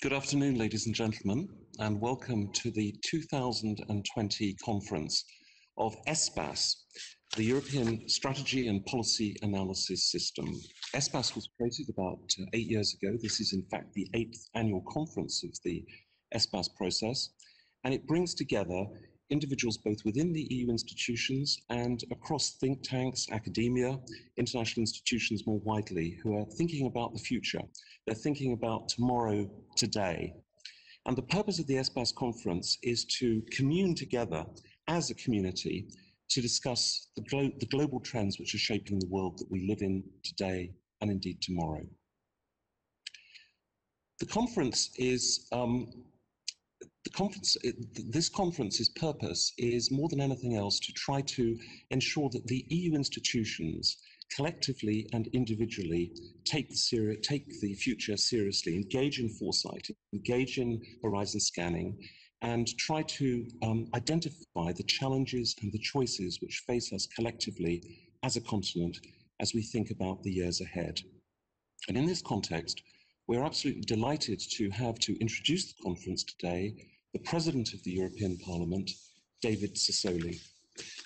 Good afternoon, ladies and gentlemen, and welcome to the 2020 conference of ESPAS, the European Strategy and Policy Analysis System. ESPAS was created about 8 years ago. This is, in fact, the 8th annual conference of the ESPAS process, and it brings together individuals both within the EU institutions and across think tanks, academia, international institutions more widely, who are thinking about the future. They're thinking about tomorrow, today. And the purpose of the ESPAS conference is to commune together as a community to discuss the global trends which are shaping the world that we live in today and indeed tomorrow. The conference is this conference's purpose is more than anything else to try to ensure that the EU institutions collectively and individually take the future seriously, engage in foresight, engage in horizon scanning, and try to identify the challenges and the choices which face us collectively as a continent as we think about the years ahead. And in this context, we're absolutely delighted to introduce the conference today the President of the European Parliament, David Sesoli.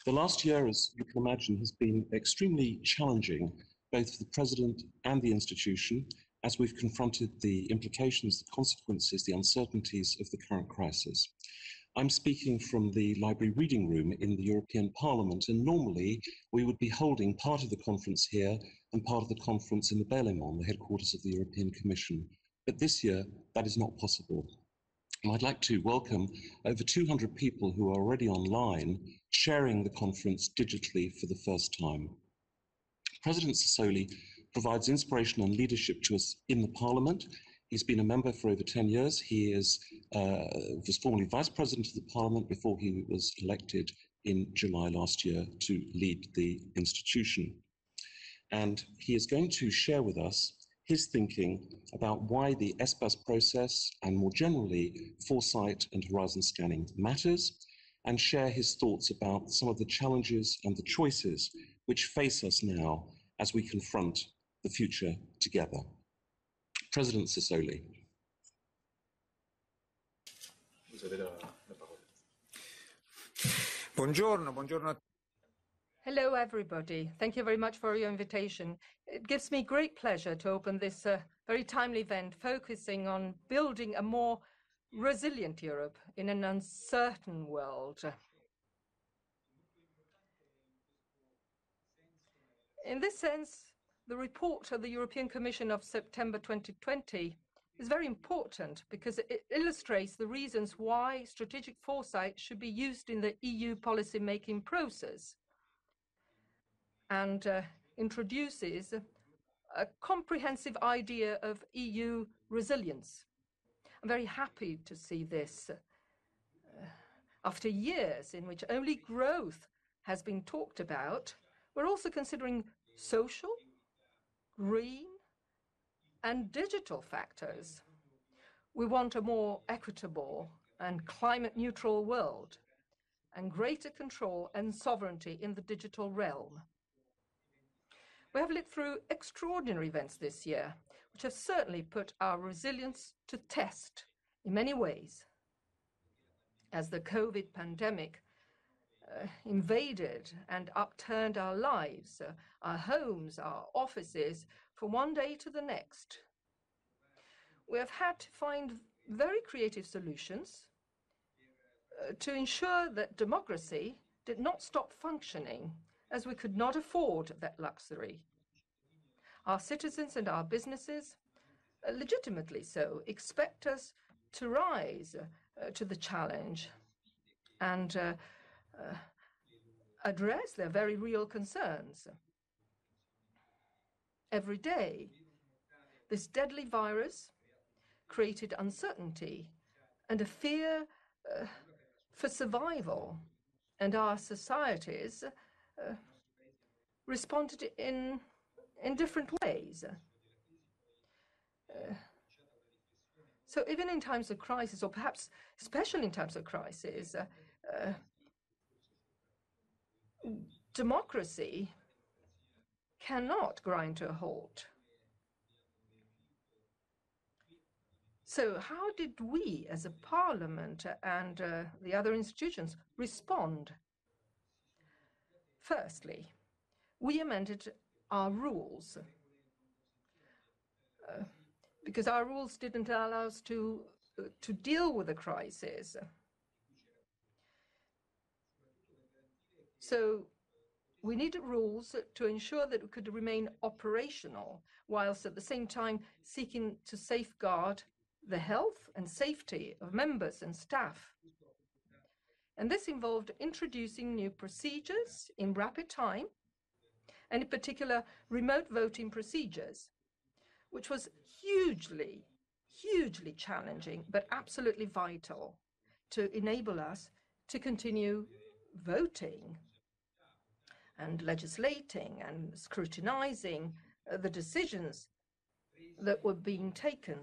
The last year, as you can imagine, has been extremely challenging, both for the President and the institution, as we've confronted the implications, the consequences, the uncertainties of the current crisis. I'm speaking from the library reading room in the European Parliament, and normally we would be holding part of the conference here and part of the conference in the Berlaymont, the headquarters of the European Commission. But this year, that is not possible. And I'd like to welcome over 200 people who are already online, sharing the conference digitally for the first time. President Sesoli provides inspiration and leadership to us in the Parliament. He's been a member for over 10 years. He was formerly Vice President of the Parliament before he was elected in July last year to lead the institution. And he is going to share with us his thinking about why the ESPAS process and more generally foresight and horizon scanning matters, and share his thoughts about some of the challenges and the choices which face us now as we confront the future together. President Sesoli. Buongiorno. Hello, everybody. Thank you very much for your invitation. It gives me great pleasure to open this very timely event focusing on building a more resilient Europe in an uncertain world. In this sense, the report of the European Commission of September 2020 is very important because it illustrates the reasons why strategic foresight should be used in the EU policy-making process, and introduces a comprehensive idea of EU resilience. I'm very happy to see this. After years in which only growth has been talked about, we're also considering social, green, and digital factors. We want a more equitable and climate-neutral world, and greater control and sovereignty in the digital realm. We have lived through extraordinary events this year, which have certainly put our resilience to test in many ways. As the COVID pandemic invaded and upturned our lives, our homes, our offices, from one day to the next, we have had to find very creative solutions to ensure that democracy did not stop functioning, as we could not afford that luxury. Our citizens and our businesses, legitimately so, expect us to rise to the challenge and address their very real concerns. Every day, this deadly virus created uncertainty and a fear for survival, and our societies responded in different ways. So even in times of crisis, or perhaps especially in times of crisis, democracy cannot grind to a halt. So how did we, as a parliament and the other institutions, respond? Firstly, we amended our rules because our rules didn't allow us to deal with the crisis. So we needed rules to ensure that we could remain operational, whilst at the same time seeking to safeguard the health and safety of members and staff. And this involved introducing new procedures in rapid time, and in particular, remote voting procedures, which was hugely challenging, but absolutely vital to enable us to continue voting and legislating and scrutinizing the decisions that were being taken,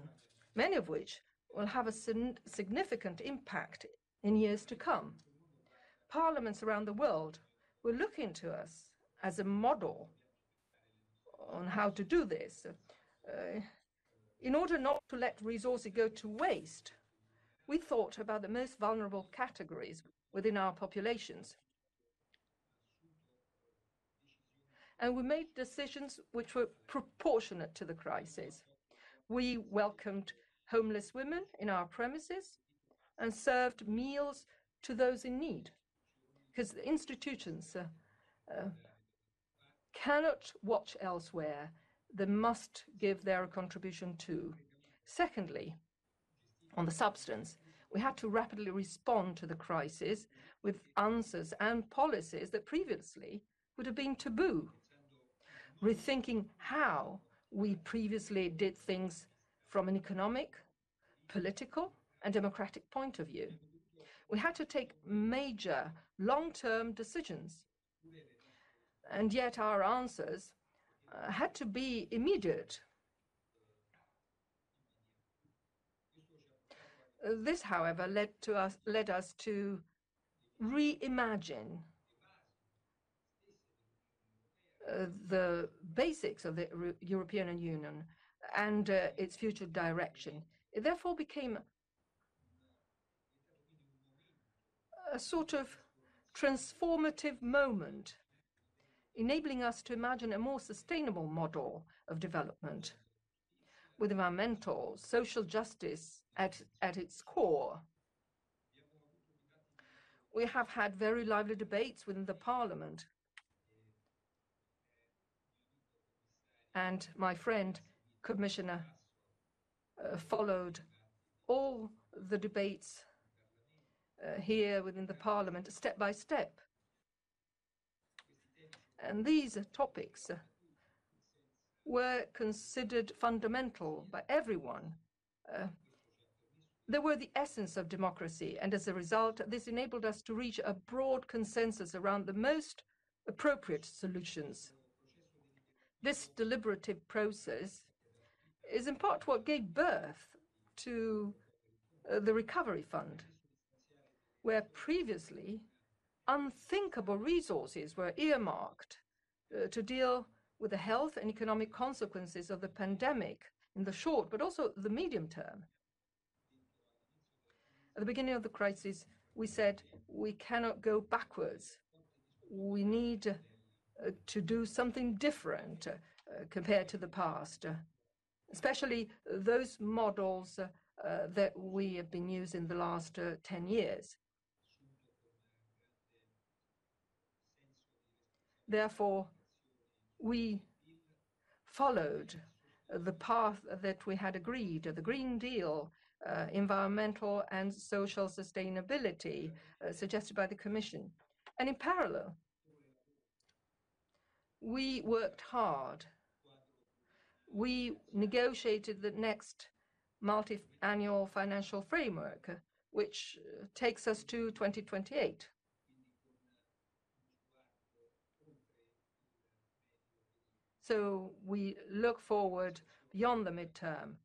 many of which will have a significant impact in years to come. Parliaments around the world were looking to us as a model on how to do this. In order not to let resources go to waste, we thought about the most vulnerable categories within our populations. And we made decisions which were proportionate to the crisis. We welcomed homeless women in our premises and served meals to those in need, because the institutions cannot watch elsewhere. They must give their contribution too. Secondly, on the substance, we had to rapidly respond to the crisis with answers and policies that previously would have been taboo, rethinking how we previously did things from an economic, political, and democratic point of view. We had to take major long-term decisions, and yet our answers had to be immediate. This, however, led us to reimagine the basics of the European Union and its future direction. It therefore became a sort of transformative moment, enabling us to imagine a more sustainable model of development with environmental, social justice at its core. We have had very lively debates within the Parliament. And my friend, Commissioner, followed all the debates here within the Parliament step by step. And these topics were considered fundamental by everyone. They were the essence of democracy, and as a result, this enabled us to reach a broad consensus around the most appropriate solutions. This deliberative process is in part what gave birth to the Recovery Fund, where previously unthinkable resources were earmarked to deal with the health and economic consequences of the pandemic in the short, but also the medium term. At the beginning of the crisis, we said we cannot go backwards. We need to do something different compared to the past, especially those models that we have been using the last 10 years. Therefore, we followed the path that we had agreed, the Green Deal, environmental and social sustainability suggested by the Commission. And in parallel, we worked hard. We negotiated the next multi-annual financial framework, which takes us to 2028. So we look forward beyond the midterm.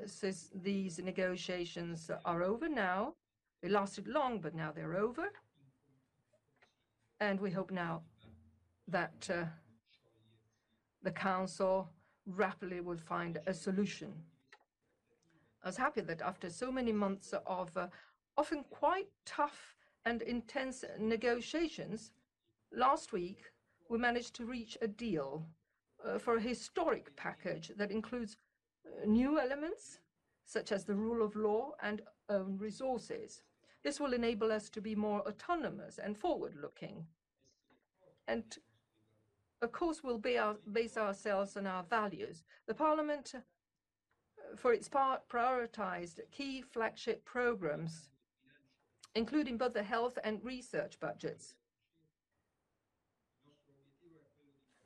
Since these negotiations are over now, they lasted long, but now they're over. And we hope now that the Council rapidly will find a solution. I was happy that after so many months of often quite tough and intense negotiations, last week we managed to reach a deal for a historic package that includes new elements, such as the rule of law and own resources. This will enable us to be more autonomous and forward-looking. And of course, we'll base ourselves on our values. The Parliament, for its part, prioritized key flagship programs, including both the health and research budgets.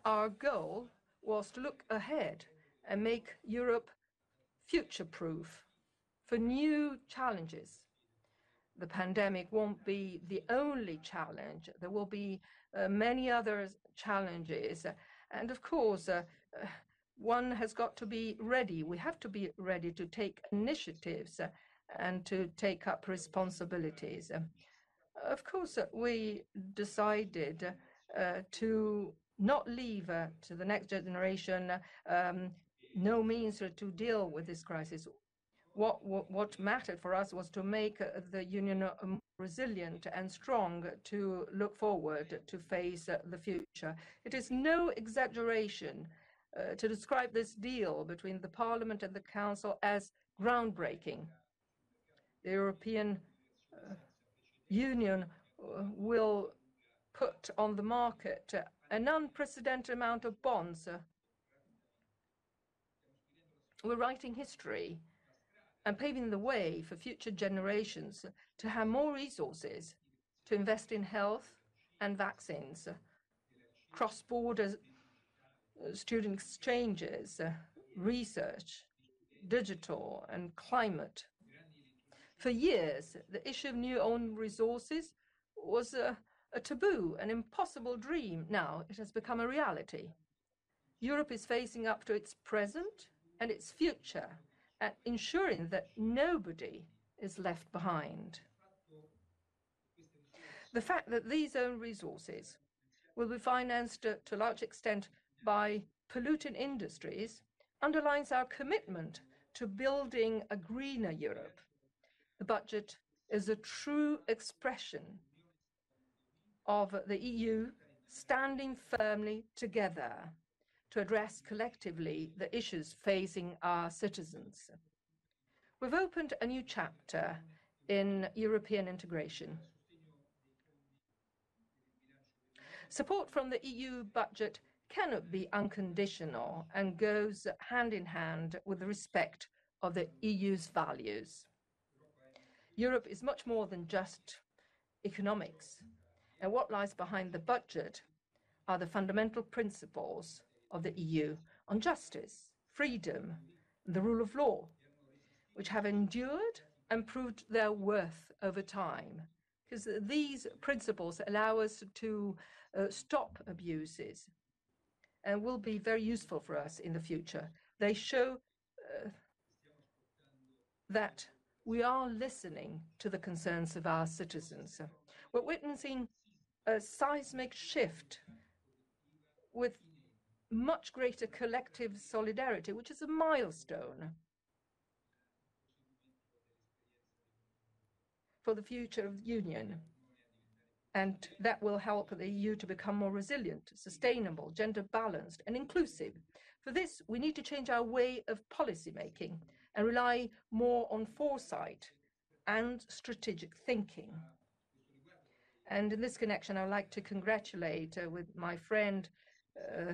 Our goal was to look ahead and make Europe future-proof for new challenges. The pandemic won't be the only challenge. There will be many other challenges. And of course, one has got to be ready. We have to be ready to take initiatives and to take up responsibilities. Of course, we decided to not leave to the next generation no means to deal with this crisis. What mattered for us was to make the Union more resilient and strong to look forward to face the future. It is no exaggeration to describe this deal between the Parliament and the Council as groundbreaking. The European Union will put on the market an unprecedented amount of bonds. We're writing history and paving the way for future generations to have more resources to invest in health and vaccines, cross-border student exchanges, research, digital and climate. For years, the issue of new own resources was a taboo, an impossible dream. Now it has become a reality. Europe is facing up to its present and its future, and ensuring that nobody is left behind. The fact that these own resources will be financed to a large extent by polluting industries underlines our commitment to building a greener Europe. The budget is a true expression of the EU standing firmly together to address collectively the issues facing our citizens. We've opened a new chapter in European integration. Support from the EU budget cannot be unconditional and goes hand in hand with the respect of the EU's values. Europe is much more than just economics, and what lies behind the budget are the fundamental principles of the EU on justice, freedom, and the rule of law, which have endured and proved their worth over time, because these principles allow us to stop abuses and will be very useful for us in the future. They show that we are listening to the concerns of our citizens. We're witnessing a seismic shift with much greater collective solidarity, which is a milestone for the future of the Union. And that will help the EU to become more resilient, sustainable, gender-balanced, and inclusive. For this, we need to change our way of policy making and rely more on foresight and strategic thinking. And in this connection, I'd like to congratulate with my friend,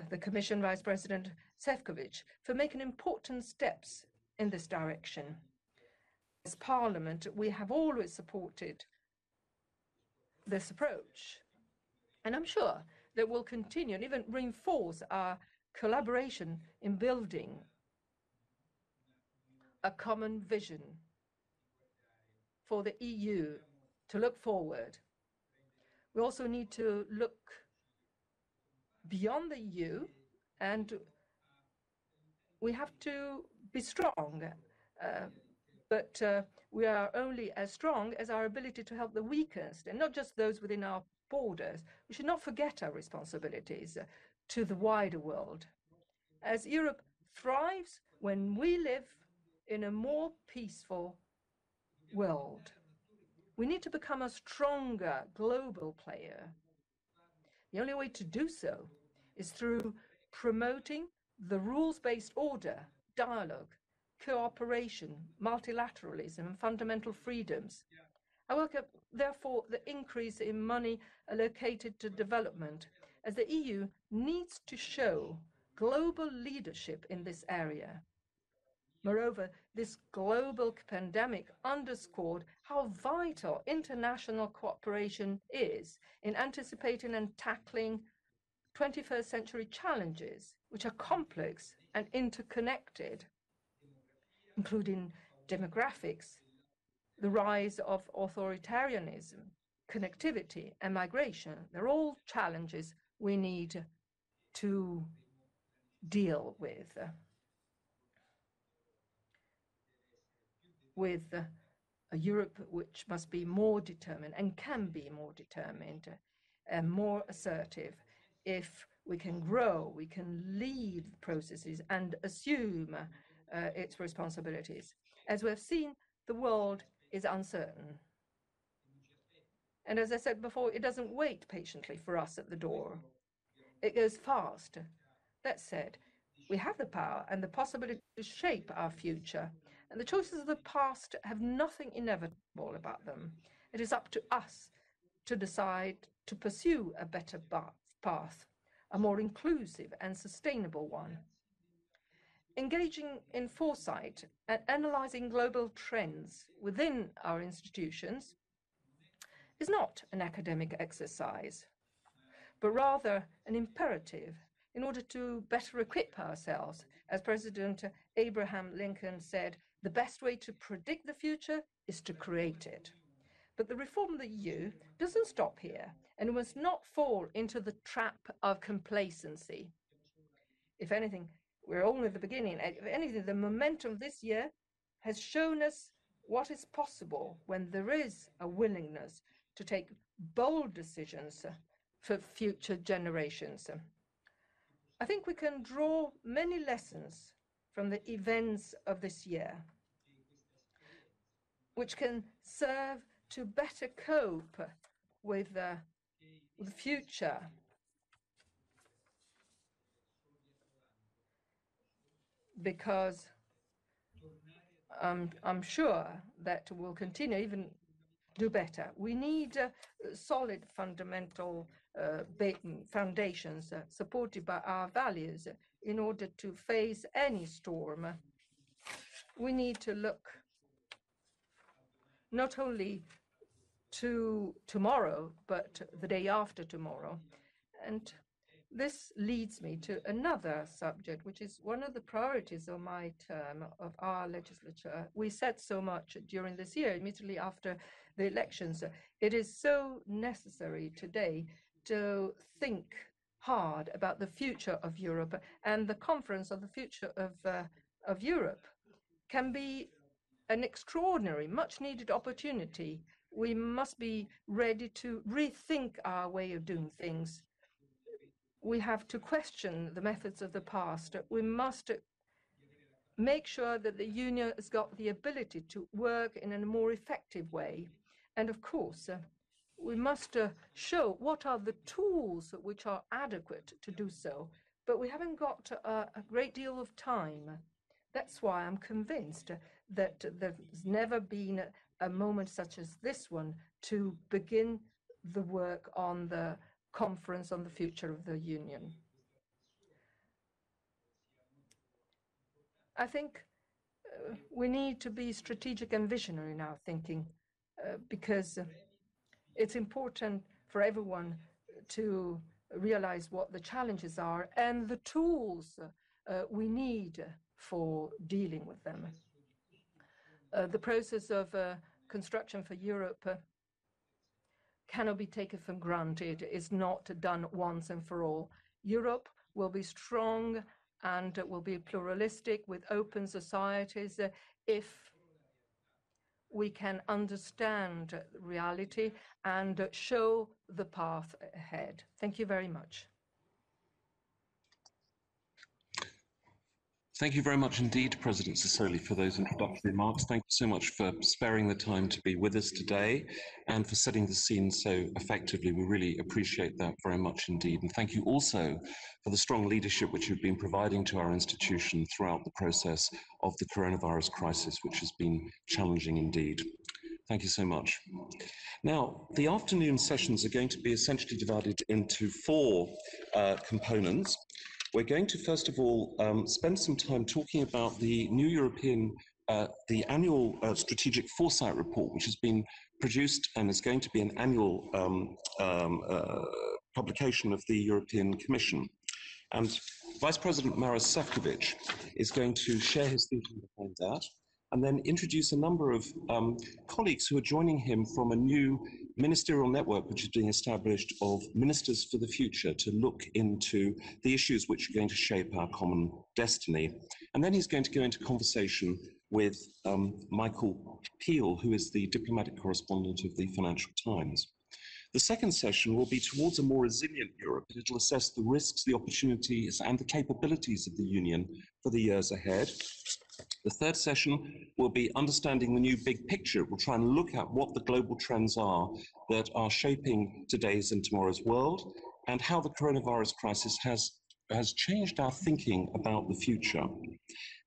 the Commission Vice President Šefčovič, for making important steps in this direction. As Parliament, we have always supported this approach, and I'm sure that we'll continue and even reinforce our collaboration in building a common vision for the EU to look forward. We also need to look beyond the EU, and we have to be strong. But we are only as strong as our ability to help the weakest, and not just those within our borders. We should not forget our responsibilities to the wider world. As Europe thrives when we live in a more peaceful world. We need to become a stronger global player. The only way to do so is through promoting the rules-based order, dialogue, cooperation, multilateralism, and fundamental freedoms. I welcome, therefore, the increase in money allocated to development, as the EU needs to show global leadership in this area. Moreover, this global pandemic underscored how vital international cooperation is in anticipating and tackling 21st century challenges, which are complex and interconnected, including demographics, the rise of authoritarianism, connectivity, and migration. They're all challenges we need to deal with a Europe which must be more determined and can be more determined and more assertive. If we can grow, we can lead processes and assume its responsibilities. As we have seen, the world is uncertain. And as I said before, it doesn't wait patiently for us at the door. It goes fast. That said, we have the power and the possibility to shape our future. And the choices of the past have nothing inevitable about them. It is up to us to decide to pursue a better path, a more inclusive and sustainable one. Engaging in foresight and analyzing global trends within our institutions is not an academic exercise, but rather an imperative in order to better equip ourselves. As President Abraham Lincoln said, the best way to predict the future is to create it. But the reform of the EU doesn't stop here, and it must not fall into the trap of complacency. If anything, we're only at the beginning. If anything, the momentum this year has shown us what is possible when there is a willingness to take bold decisions for future generations. I think we can draw many lessons from the events of this year, which can serve to better cope with the future. Because I'm sure that we'll continue, even do better. We need solid fundamental foundations supported by our values in order to face any storm. We need to look not only to tomorrow, but the day after tomorrow. And this leads me to another subject, which is one of the priorities of my term, of our legislature. We said so much during this year, immediately after the elections. It is so necessary today to think hard about the future of Europe, and the conference on the future of Europe can be an extraordinary, much-needed opportunity. We must be ready to rethink our way of doing things. We have to question the methods of the past. We must make sure that the Union has got the ability to work in a more effective way. And of course, we must show what are the tools which are adequate to do so. But we haven't got a great deal of time. That's why I'm convinced that there's never been a moment such as this one to begin the work on the conference on the future of the Union. I think we need to be strategic and visionary in our thinking, because it's important for everyone to realize what the challenges are and the tools we need for dealing with them. The process of construction for Europe cannot be taken for granted. It's not done once and for all. Europe will be strong and will be pluralistic with open societies if we can understand reality and show the path ahead. Thank you very much. Thank you very much indeed, President Sesoli, for those introductory remarks. Thank you so much for sparing the time to be with us today and for setting the scene so effectively. We really appreciate that very much indeed. And thank you also for the strong leadership which you've been providing to our institution throughout the process of the coronavirus crisis, which has been challenging indeed. Thank you so much. Now, the afternoon sessions are going to be essentially divided into four components. We're going to, first of all, spend some time talking about the new European, the annual Strategic Foresight report, which has been produced and is going to be an annual publication of the European Commission. And Vice President Maros Sefcovic is going to share his thinking behind that, and then introduce a number of colleagues who are joining him from a new ministerial network which is being established of Ministers for the Future to look into the issues which are going to shape our common destiny. And then he's going to go into conversation with Michael Peel, who is the diplomatic correspondent of the Financial Times. The second session will be towards a more resilient Europe. It will assess the risks, the opportunities, and the capabilities of the Union for the years ahead. The third session will be understanding the new big picture. We'll try and look at what the global trends are that are shaping today's and tomorrow's world, and how the coronavirus crisis has changed our thinking about the future.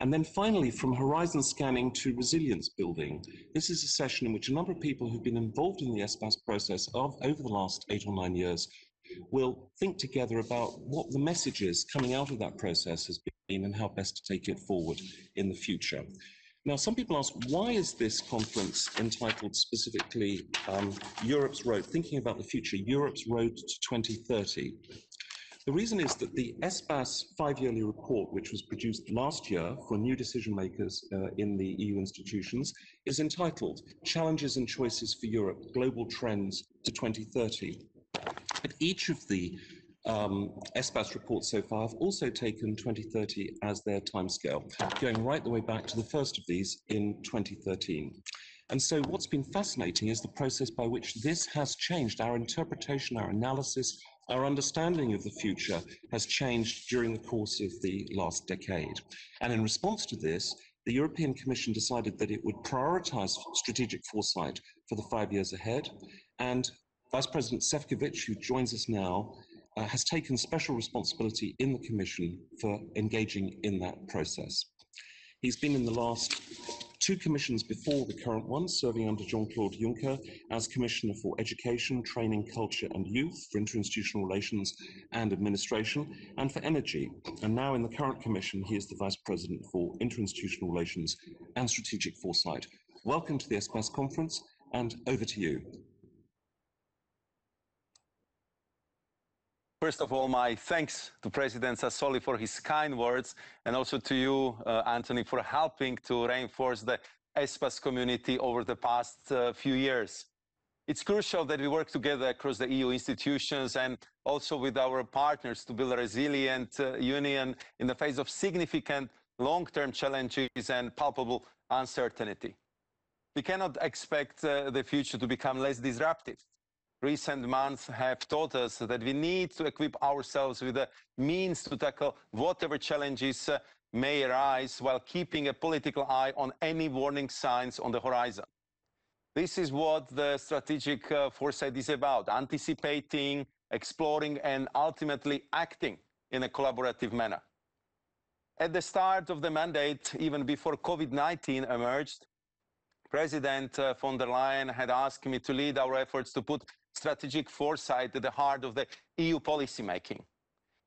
And then finally, from horizon scanning to resilience building, this is a session in which a number of people who've been involved in the ESPAS process over the last 8 or 9 years will think together about what the messages coming out of that process has been and how best to take it forward in the future. Now, some people ask, why is this conference entitled specifically Europe's Road, thinking about the future, Europe's Road to 2030? The reason is that the ESPAS 5-yearly report, which was produced last year for new decision makers in the EU institutions, is entitled Challenges and Choices for Europe, Global Trends to 2030. But each of the ESPAS reports so far have also taken 2030 as their timescale, going right the way back to the first of these in 2013. And so what's been fascinating is the process by which this has changed. Our interpretation, our analysis, our understanding of the future has changed during the course of the last decade. And in response to this, the European Commission decided that it would prioritize strategic foresight for the 5 years ahead. And Vice President Sefcovic, who joins us now, has taken special responsibility in the Commission for engaging in that process. He's been in the last 2 commissions before the current one, serving under Jean-Claude Juncker as Commissioner for Education, Training, Culture and Youth, for Interinstitutional Relations and Administration, and for Energy. And now in the current Commission, he is the Vice President for Interinstitutional Relations and Strategic Foresight. Welcome to the ESPAS Conference, and over to you. First of all, my thanks to President Sesoli for his kind words, and also to you, Anthony, for helping to reinforce the ESPAS community over the past few years. It's crucial that we work together across the EU institutions and also with our partners to build a resilient union in the face of significant long-term challenges and palpable uncertainty. We cannot expect the future to become less disruptive. Recent months have taught us that we need to equip ourselves with the means to tackle whatever challenges may arise while keeping a political eye on any warning signs on the horizon. This is what the strategic foresight is about: anticipating, exploring, and ultimately acting in a collaborative manner. At the start of the mandate, even before COVID-19 emerged, President von der Leyen had asked me to lead our efforts to put strategic foresight at the heart of the EU policymaking.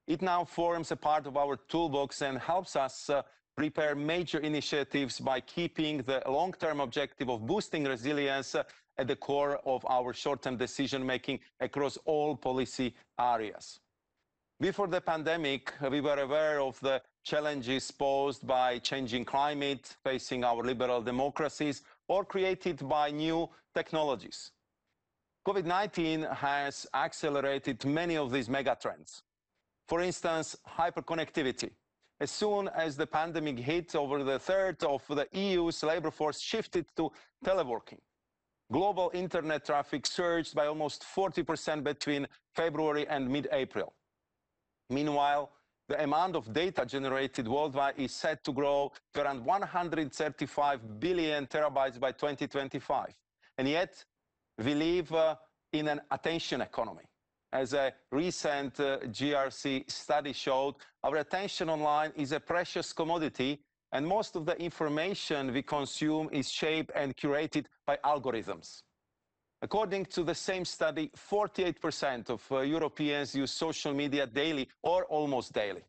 It now forms a part of our toolbox and helps us prepare major initiatives by keeping the long-term objective of boosting resilience at the core of our short-term decision-making across all policy areas. Before the pandemic, we were aware of the challenges posed by changing climate facing our liberal democracies or created by new technologies. COVID-19 has accelerated many of these megatrends. For instance, hyperconnectivity. As soon as the pandemic hit, over the third of the EU's labor force shifted to teleworking. Global internet traffic surged by almost 40% between February and mid-April. Meanwhile, the amount of data generated worldwide is set to grow to around 135 billion terabytes by 2025. And yet, we live in an attention economy. As a recent GRC study showed, our attention online is a precious commodity, and most of the information we consume is shaped and curated by algorithms. According to the same study, 48% of Europeans use social media daily or almost daily.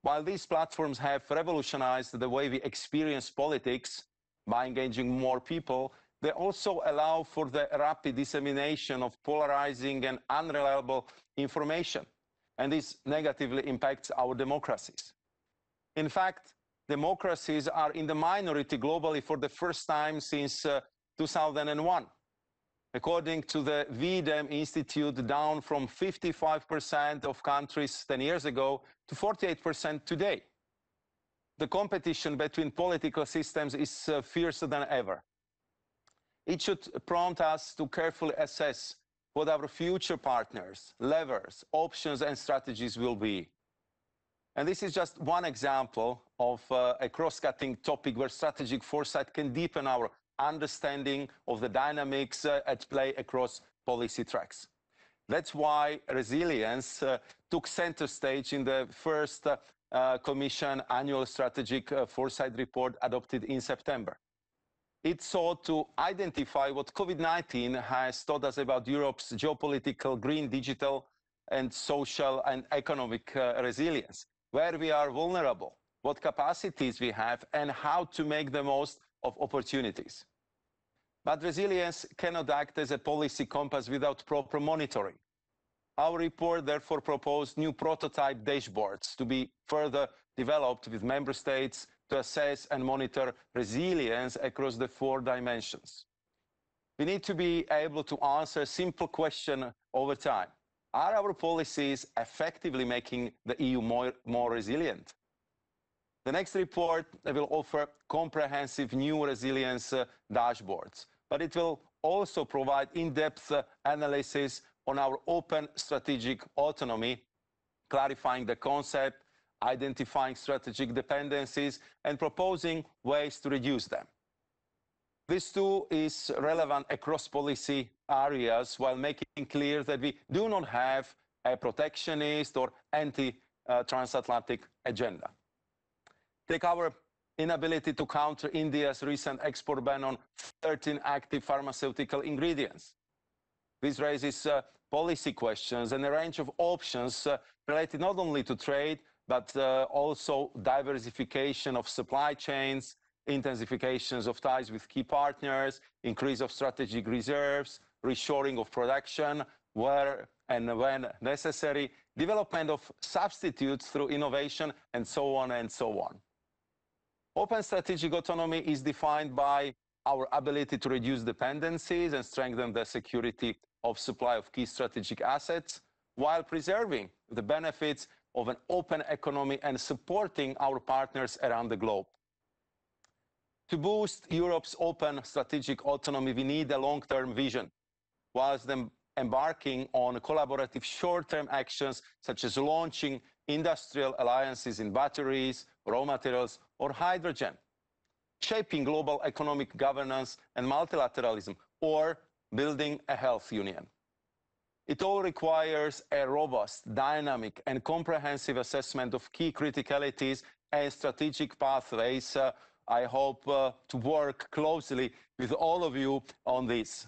While these platforms have revolutionized the way we experience politics by engaging more people, they also allow for the rapid dissemination of polarizing and unreliable information, and this negatively impacts our democracies. In fact, democracies are in the minority globally for the first time since 2001. According to the VDEM Institute, down from 55% of countries 10 years ago to 48% today. The competition between political systems is fiercer than ever. It should prompt us to carefully assess what our future partners, levers, options, and strategies will be. And this is just one example of a cross-cutting topic where strategic foresight can deepen our understanding of the dynamics at play across policy tracks. That's why resilience took center stage in the first Commission annual strategic foresight report adopted in September. It sought to identify what COVID-19 has taught us about Europe's geopolitical, green, digital, and social and economic resilience, where we are vulnerable, what capacities we have, and how to make the most of opportunities. But resilience cannot act as a policy compass without proper monitoring. Our report therefore proposed new prototype dashboards to be further developed with member states to assess and monitor resilience across the 4 dimensions. We need to be able to answer a simple question over time. Are our policies effectively making the EU more resilient? The next report will offer comprehensive new resilience dashboards, but it will also provide in-depth analysis on our open strategic autonomy, clarifying the concept, identifying strategic dependencies, and proposing ways to reduce them. This too is relevant across policy areas while making clear that we do not have a protectionist or anti-transatlantic agenda. Take our inability to counter India's recent export ban on 13 active pharmaceutical ingredients. This raises policy questions and a range of options related not only to trade, but also diversification of supply chains, intensifications of ties with key partners, increase of strategic reserves, reshoring of production where and when necessary, development of substitutes through innovation, and so on and so on. Open strategic autonomy is defined by our ability to reduce dependencies and strengthen the security of supply of key strategic assets, while preserving the benefits of an open economy and supporting our partners around the globe. To boost Europe's open strategic autonomy, we need a long-term vision, whilst embarking on collaborative short-term actions such as launching industrial alliances in batteries, raw materials, or hydrogen, shaping global economic governance and multilateralism, or building a health union. It all requires a robust, dynamic, and comprehensive assessment of key criticalities and strategic pathways. I hope to work closely with all of you on this.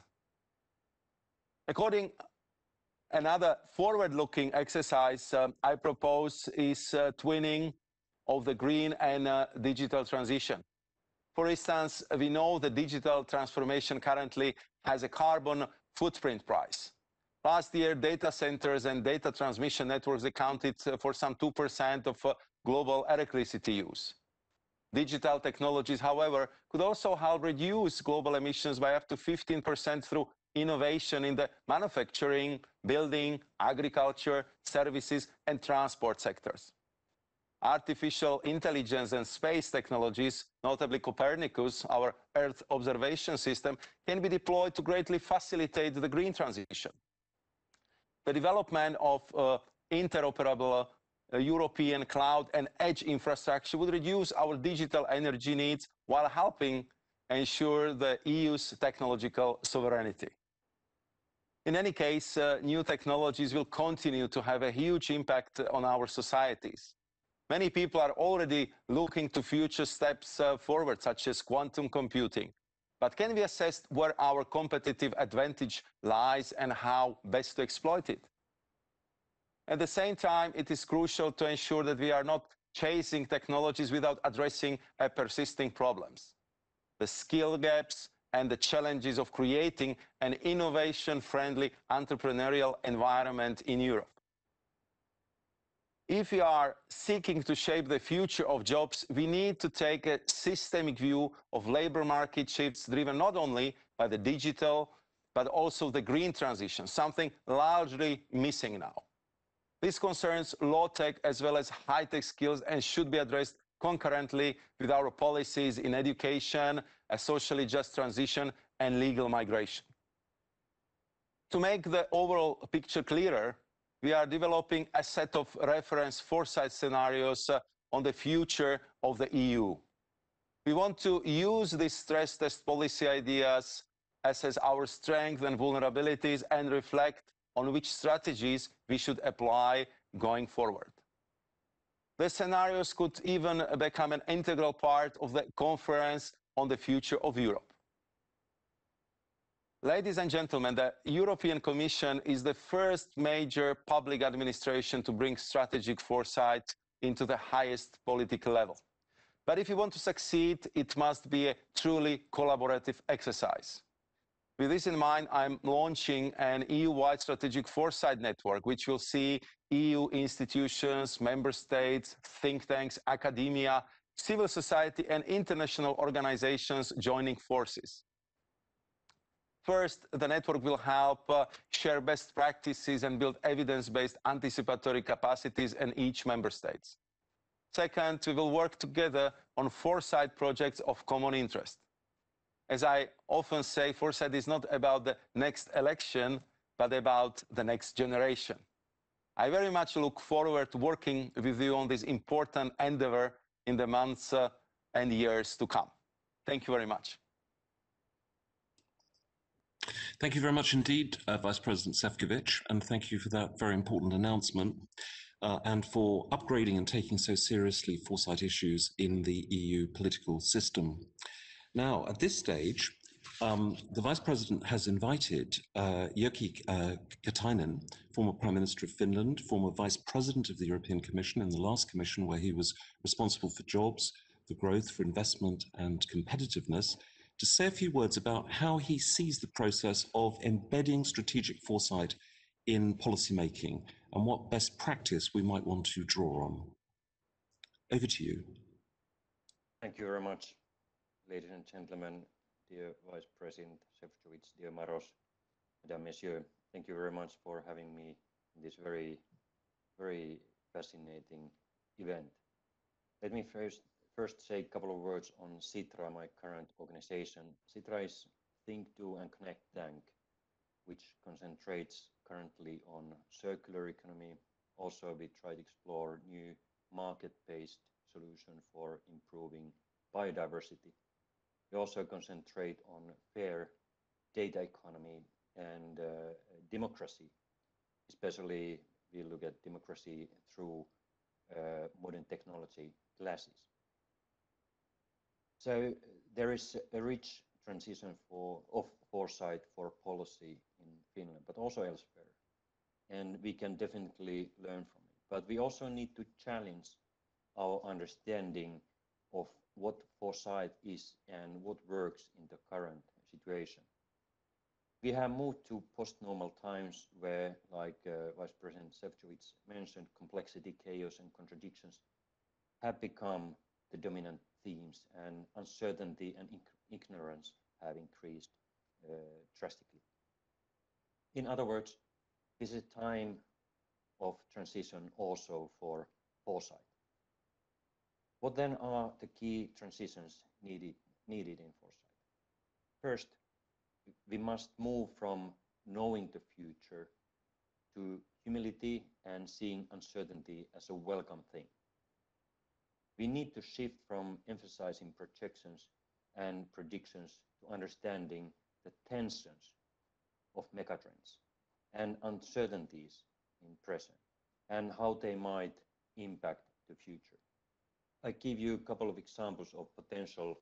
Another forward-looking exercise I propose is twinning of the green and digital transition. For instance, we know the digital transformation currently has a carbon footprint price. Last year, data centers and data transmission networks accounted for some 2% of global electricity use. Digital technologies, however, could also help reduce global emissions by up to 15% through innovation in the manufacturing, building, agriculture, services, and transport sectors. Artificial intelligence and space technologies, notably Copernicus, our Earth observation system, can be deployed to greatly facilitate the green transition. The development of interoperable European cloud and edge infrastructure would reduce our digital energy needs while helping ensure the EU's technological sovereignty. In any case, new technologies will continue to have a huge impact on our societies. Many people are already looking to future steps forward, such as quantum computing. But can we assess where our competitive advantage lies and how best to exploit it? At the same time, it is crucial to ensure that we are not chasing technologies without addressing persisting problems, the skill gaps and the challenges of creating an innovation-friendly entrepreneurial environment in Europe. If we are seeking to shape the future of jobs, we need to take a systemic view of labor market shifts driven not only by the digital, but also the green transition, something largely missing now. This concerns low-tech as well as high-tech skills and should be addressed concurrently with our policies in education, a socially just transition, and legal migration. To make the overall picture clearer, we are developing a set of reference foresight scenarios on the future of the EU. We want to use these stress test policy ideas, assess our strengths and vulnerabilities, and reflect on which strategies we should apply going forward. The scenarios could even become an integral part of the conference on the future of Europe. Ladies and gentlemen, the European Commission is the first major public administration to bring strategic foresight into the highest political level. But if you want to succeed, it must be a truly collaborative exercise. With this in mind, I'm launching an EU-wide strategic foresight network, which will see EU institutions, member states, think tanks, academia, civil society, and international organizations joining forces. First, the network will help share best practices and build evidence-based anticipatory capacities in each member state. Second, we will work together on foresight projects of common interest. As I often say, foresight is not about the next election, but about the next generation. I very much look forward to working with you on this important endeavor in the months and years to come. Thank you very much. Thank you very much indeed, Vice President Šefčovič, and thank you for that very important announcement and for upgrading and taking so seriously foresight issues in the EU political system. Now, at this stage, the Vice President has invited Jyrki Katainen, former Prime Minister of Finland, former Vice President of the European Commission in the last Commission where he was responsible for jobs, for growth, for investment and competitiveness, to say a few words about how he sees the process of embedding strategic foresight in policymaking and what best practice we might want to draw on. Over to you. Thank you very much, ladies and gentlemen, dear Vice President Šefčovič, dear Maros, Madame, Monsieur. Thank you very much for having me in this very, very fascinating event. Let me first say a couple of words on Sitra, my current organization. Sitra is Think, Do and Connect Tank, which concentrates currently on circular economy. Also, we try to explore new market-based solutions for improving biodiversity. We also concentrate on fair data economy and democracy. Especially, we look at democracy through modern technology glasses. So there is a rich transition of foresight for policy in Finland, but also elsewhere. And we can definitely learn from it. But we also need to challenge our understanding of what foresight is and what works in the current situation. We have moved to post-normal times where, like Vice President Šefčovič mentioned, complexity, chaos, and contradictions have become the dominant themes, and uncertainty and ignorance have increased drastically. In other words, this is a time of transition also for foresight. What then are the key transitions needed in foresight? First, we must move from knowing the future to humility and seeing uncertainty as a welcome thing. We need to shift from emphasizing projections and predictions to understanding the tensions of megatrends and uncertainties in present and how they might impact the future. I give you a couple of examples of potential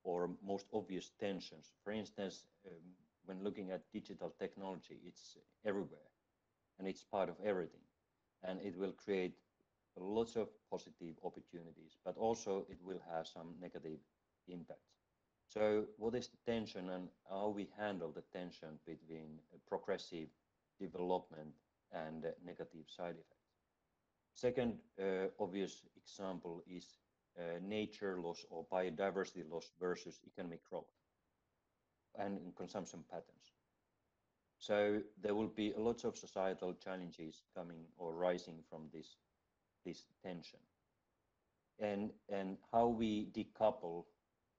or most obvious tensions. For instance, when looking at digital technology, it's everywhere and it's part of everything, and it will create lots of positive opportunities, but also it will have some negative impacts. So what is the tension and how we handle the tension between progressive development and negative side effects? Second obvious example is nature loss or biodiversity loss versus economic growth and consumption patterns. So there will be lots of societal challenges coming or rising from this tension. And how we decouple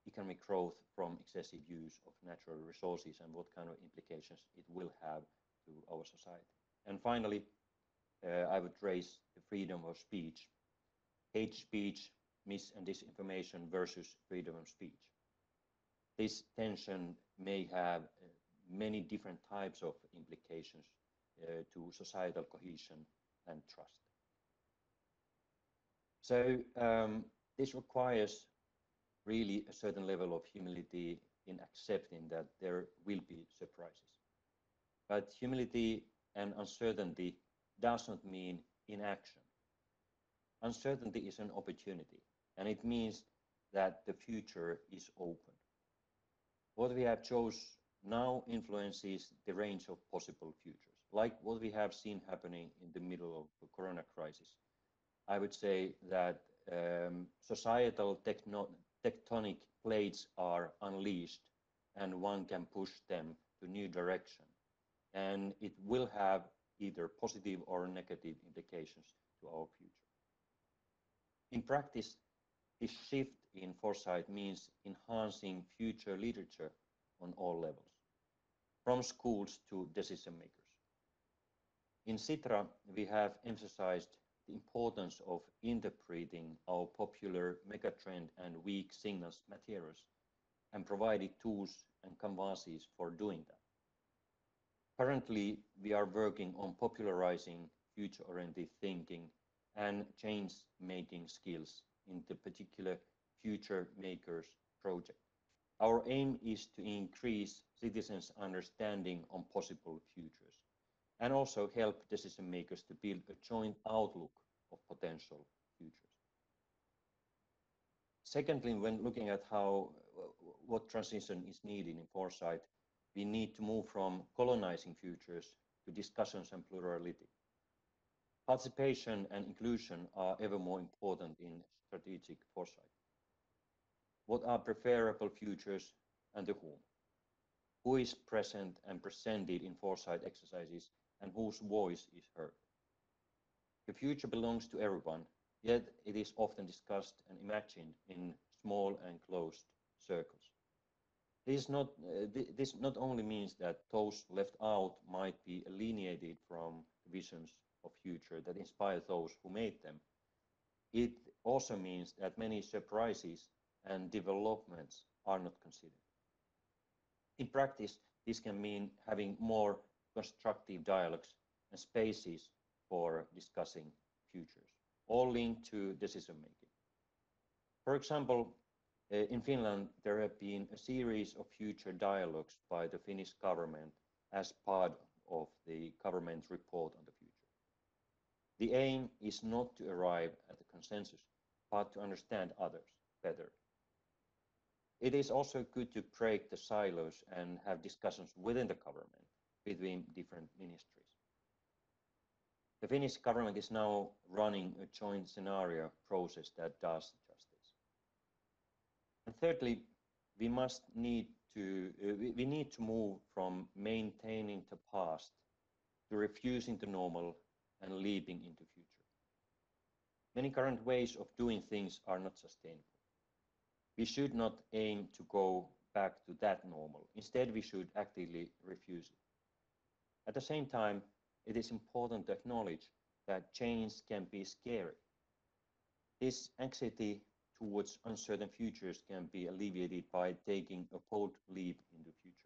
economic growth from excessive use of natural resources and what kind of implications it will have to our society. And finally, I would raise the freedom of speech, hate speech, mis and disinformation versus freedom of speech. This tension may have many different types of implications to societal cohesion and trust. So this requires really a certain level of humility in accepting that there will be surprises. But humility and uncertainty does not mean inaction. Uncertainty is an opportunity, and it means that the future is open. What we have chosen now influences the range of possible futures, like what we have seen happening in the middle of the corona crisis. I would say that societal tectonic plates are unleashed, and one can push them to new direction. And it will have either positive or negative implications to our future. In practice, this shift in foresight means enhancing future literature on all levels, from schools to decision makers. In Sitra, we have emphasized the importance of interpreting our popular megatrend and weak signals materials and provided tools and canvases for doing that. Currently, we are working on popularizing future-oriented thinking and change-making skills in the particular Future Makers project. Our aim is to increase citizens' understanding on possible futures and also help decision makers to build a joint outlook of potential futures. Secondly, when looking at what transition is needed in foresight, we need to move from colonizing futures to discussions and plurality. Participation and inclusion are ever more important in strategic foresight. What are preferable futures and to whom? Who is present and presented in foresight exercises and whose voice is heard? The future belongs to everyone, yet it is often discussed and imagined in small and closed circles. This not only means that those left out might be alienated from visions of future that inspire those who made them. It also means that many surprises and developments are not considered. In practice, this can mean having more constructive dialogues and spaces for discussing futures, all linked to decision making. For example, in Finland, there have been a series of future dialogues by the Finnish government as part of the government report on the future. The aim is not to arrive at a consensus, but to understand others better. It is also good to break the silos and have discussions within the government between different ministries. The Finnish government is now running a joint scenario process that does justice. And thirdly, we need to move from maintaining the past to refusing the normal and leaping into future. Many current ways of doing things are not sustainable. We should not aim to go back to that normal. Instead, we should actively refuse it. At the same time, it is important to acknowledge that change can be scary. This anxiety towards uncertain futures can be alleviated by taking a bold leap into futures,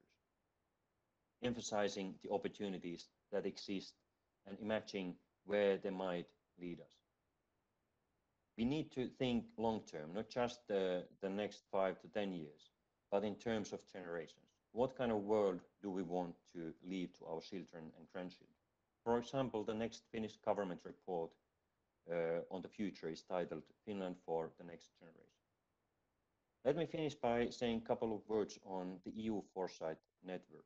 emphasizing the opportunities that exist and imagining where they might lead us. We need to think long-term, not just the next 5 to 10 years, but in terms of generations. What kind of world do we want to leave to our children and grandchildren? For example, the next Finnish government report on the future is titled Finland for the Next Generation. Let me finish by saying a couple of words on the EU Foresight Network.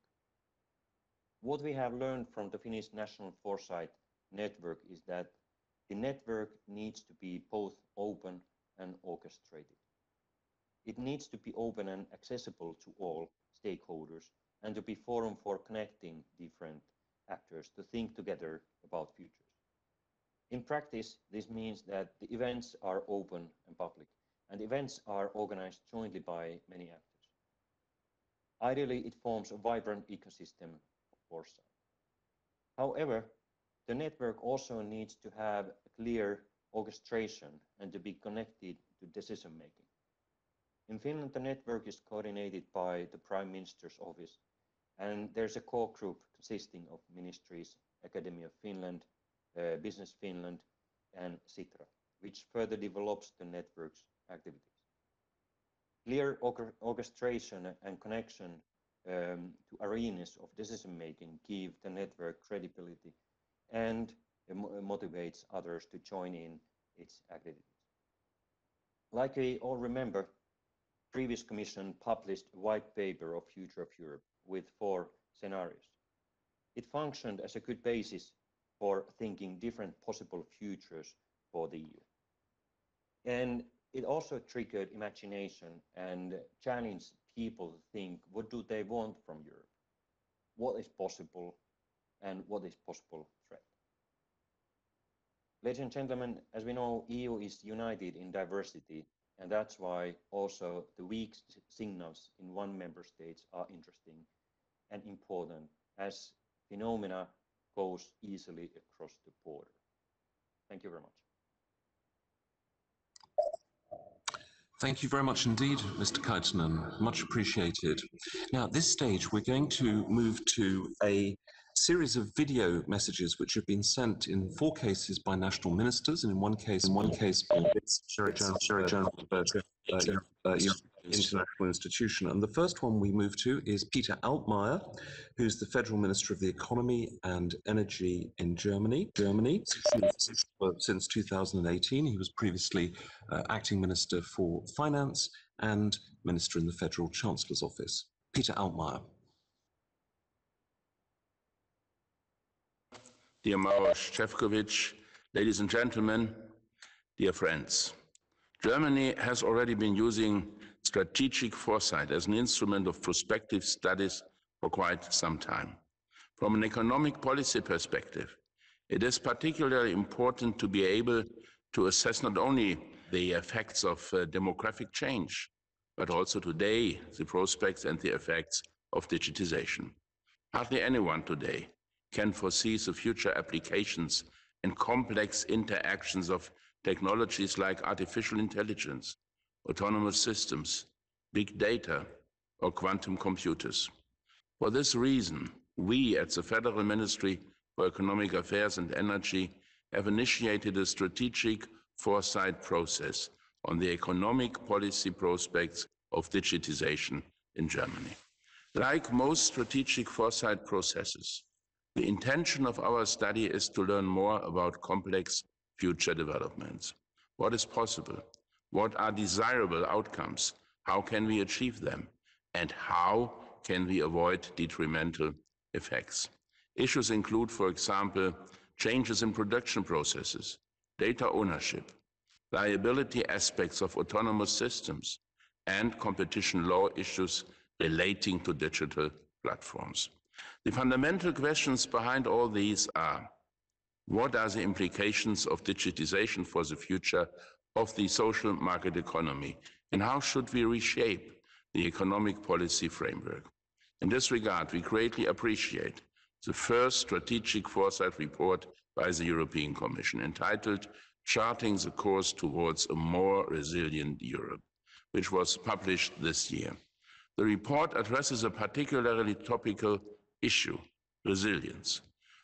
What we have learned from the Finnish National Foresight Network is that the network needs to be both open and orchestrated. It needs to be open and accessible to all stakeholders and to be forum for connecting different actors to think together about futures. In practice, this means that the events are open and public, and events are organized jointly by many actors. Ideally, it forms a vibrant ecosystem of foresight. However, the network also needs to have a clear orchestration and to be connected to decision making. In Finland, the network is coordinated by the Prime Minister's office, and there's a core group consisting of ministries, Academy of Finland, Business Finland, and Sitra, which further develops the network's activities. Clear orchestration and connection to arenas of decision making give the network credibility and motivates others to join in its activities. Like we all remember, previous Commission published a white paper of Future of Europe with 4 scenarios. It functioned as a good basis for thinking different possible futures for the EU. And it also triggered imagination and challenged people to think, what do they want from Europe? What is possible and what is possible threat? Ladies and gentlemen, as we know, EU is united in diversity, and that's why also the weak signals in one member state are interesting and important as phenomena goes easily across the border. Thank you very much. Thank you very much indeed, Mr. Kaitanen. Much appreciated. Now, at this stage, we're going to move to a series of video messages which have been sent in 4 cases by national ministers, and in one case, it's international institution. And the first one we move to is Peter Altmaier, who's the Federal Minister of the Economy and Energy in Germany. Since 2018, he was previously acting Minister for Finance and Minister in the Federal Chancellor's Office. Peter Altmaier. Dear Maros Šefčovič, ladies and gentlemen, dear friends, Germany has already been using strategic foresight as an instrument of prospective studies for quite some time. From an economic policy perspective, it is particularly important to be able to assess not only the effects of demographic change, but also today the prospects and the effects of digitization. Hardly anyone today can foresee the future applications and complex interactions of technologies like artificial intelligence, autonomous systems, big data, or quantum computers. For this reason, we at the Federal Ministry for Economic Affairs and Energy have initiated a strategic foresight process on the economic policy prospects of digitization in Germany. Like most strategic foresight processes, the intention of our study is to learn more about complex future developments. What is possible? What are desirable outcomes? How can we achieve them? And how can we avoid detrimental effects? Issues include, for example, changes in production processes, data ownership, liability aspects of autonomous systems, and competition law issues relating to digital platforms. The fundamental questions behind all these are: what are the implications of digitization for the future of the social market economy, and how should we reshape the economic policy framework? In this regard, we greatly appreciate the first strategic foresight report by the European Commission, entitled Charting the Course Towards a More Resilient Europe, which was published this year. The report addresses a particularly topical issue, resilience.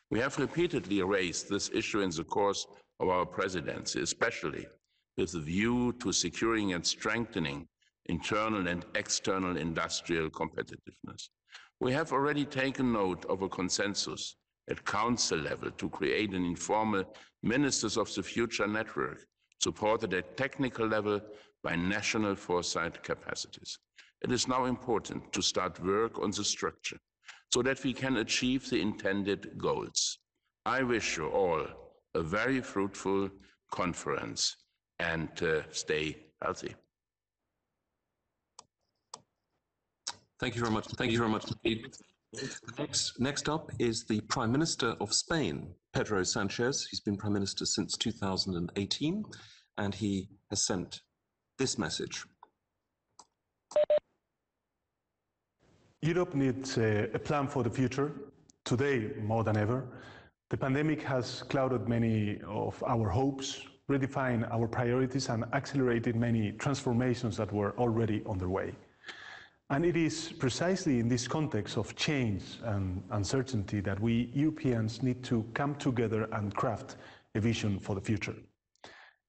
We have repeatedly raised this issue in the course of our presidency, especially with a view to securing and strengthening internal and external industrial competitiveness. We have already taken note of a consensus at Council level to create an informal Ministers of the Future network, supported at technical level by national foresight capacities. It is now important to start work on the structure so that we can achieve the intended goals. I wish you all a very fruitful conference and stay healthy. Thank you very much. Thank you very much indeed. Next up is the Prime Minister of Spain, Pedro Sanchez. He's been Prime Minister since 2018, and he has sent this message. Europe needs a plan for the future, today more than ever. The pandemic has clouded many of our hopes, redefined our priorities, and accelerated many transformations that were already underway. And it is precisely in this context of change and uncertainty that we Europeans need to come together and craft a vision for the future.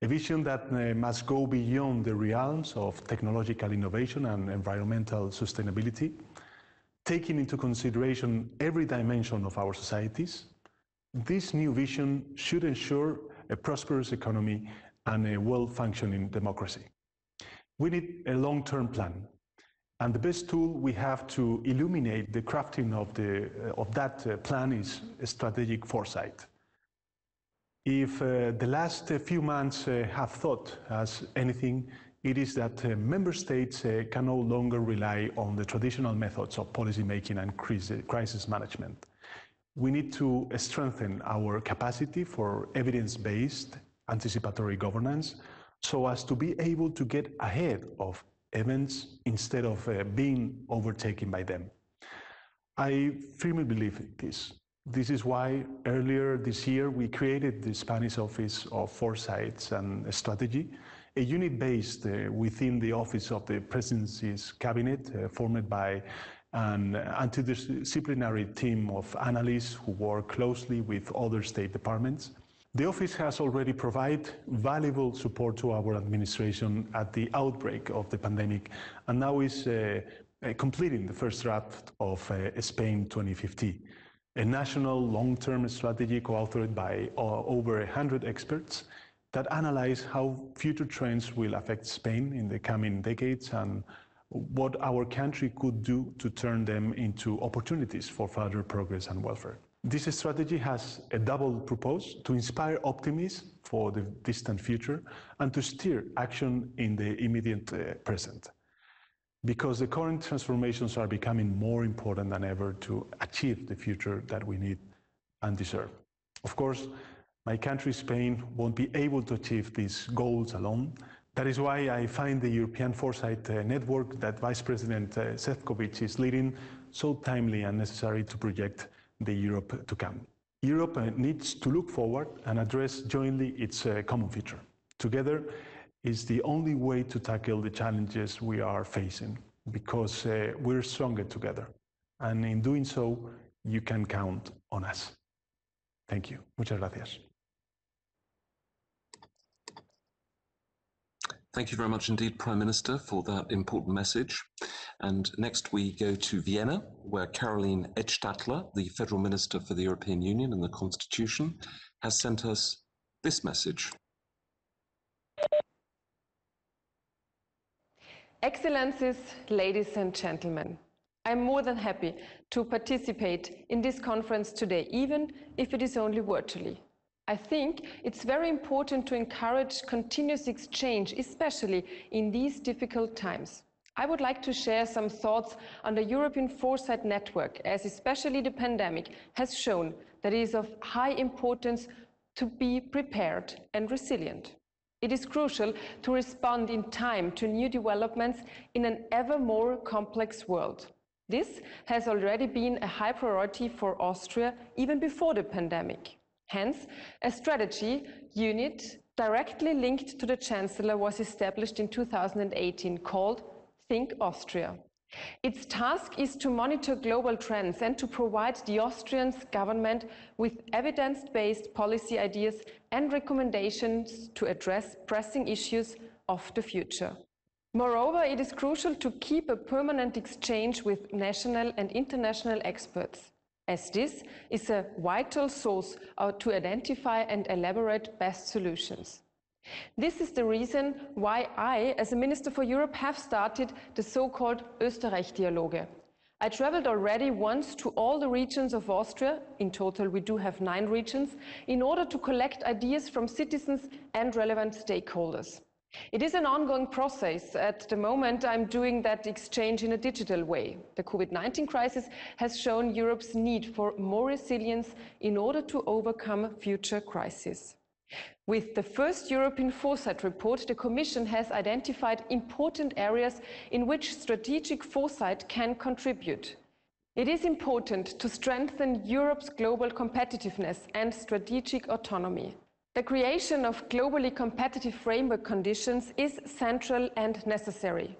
A vision that must go beyond the realms of technological innovation and environmental sustainability, taking into consideration every dimension of our societies. This new vision should ensure a prosperous economy and a well-functioning democracy. We need a long-term plan, and the best tool we have to illuminate the crafting of that plan is strategic foresight. If the last few months have taught us anything, it is that member states can no longer rely on the traditional methods of policymaking and crisis management. We need to strengthen our capacity for evidence-based anticipatory governance so as to be able to get ahead of events instead of being overtaken by them. I firmly believe this. This is why earlier this year we created the Spanish Office of Foresight and Strategy, a unit based within the Office of the Presidency's Cabinet, formed by an interdisciplinary team of analysts who work closely with other state departments. The office has already provided valuable support to our administration at the outbreak of the pandemic, and now is completing the first draft of Spain 2050, a national long-term strategy co-authored by over 100 experts that analyze how future trends will affect Spain in the coming decades and what our country could do to turn them into opportunities for further progress and welfare. This strategy has a double purpose: to inspire optimism for the distant future and to steer action in the immediate present. Because the current transformations are becoming more important than ever to achieve the future that we need and deserve. Of course, my country, Spain, won't be able to achieve these goals alone. That is why I find the European Foresight Network that Vice President Šefčovič is leading so timely and necessary to project the Europe to come. Europe needs to look forward and address jointly its common future. Together is the only way to tackle the challenges we are facing, because we're stronger together. And in doing so, you can count on us. Thank you. Muchas gracias. Thank you very much indeed, Prime Minister, for that important message. And next we go to Vienna, where Caroline Edtstadler, the Federal Minister for the European Union and the Constitution, has sent us this message. Excellencies, ladies and gentlemen, I'm more than happy to participate in this conference today, even if it is only virtually. I think it's very important to encourage continuous exchange, especially in these difficult times. I would like to share some thoughts on the European Foresight Network, as especially the pandemic has shown that it is of high importance to be prepared and resilient. It is crucial to respond in time to new developments in an ever more complex world. This has already been a high priority for Austria even before the pandemic. Hence, a strategy unit directly linked to the Chancellor was established in 2018 called Think Austria. Its task is to monitor global trends and to provide the Austrian government with evidence-based policy ideas and recommendations to address pressing issues of the future. Moreover, it is crucial to keep a permanent exchange with national and international experts, as this is a vital source to identify and elaborate best solutions. This is the reason why I, as a Minister for Europe, have started the so-called Österreich-Dialoge. I traveled already once to all the regions of Austria, in total we do have 9 regions, in order to collect ideas from citizens and relevant stakeholders. It is an ongoing process. At the moment, I'm doing that exchange in a digital way. The COVID-19 crisis has shown Europe's need for more resilience in order to overcome future crises. With the first European Foresight report, the Commission has identified important areas in which strategic foresight can contribute. It is important to strengthen Europe's global competitiveness and strategic autonomy. The creation of globally competitive framework conditions is central and necessary.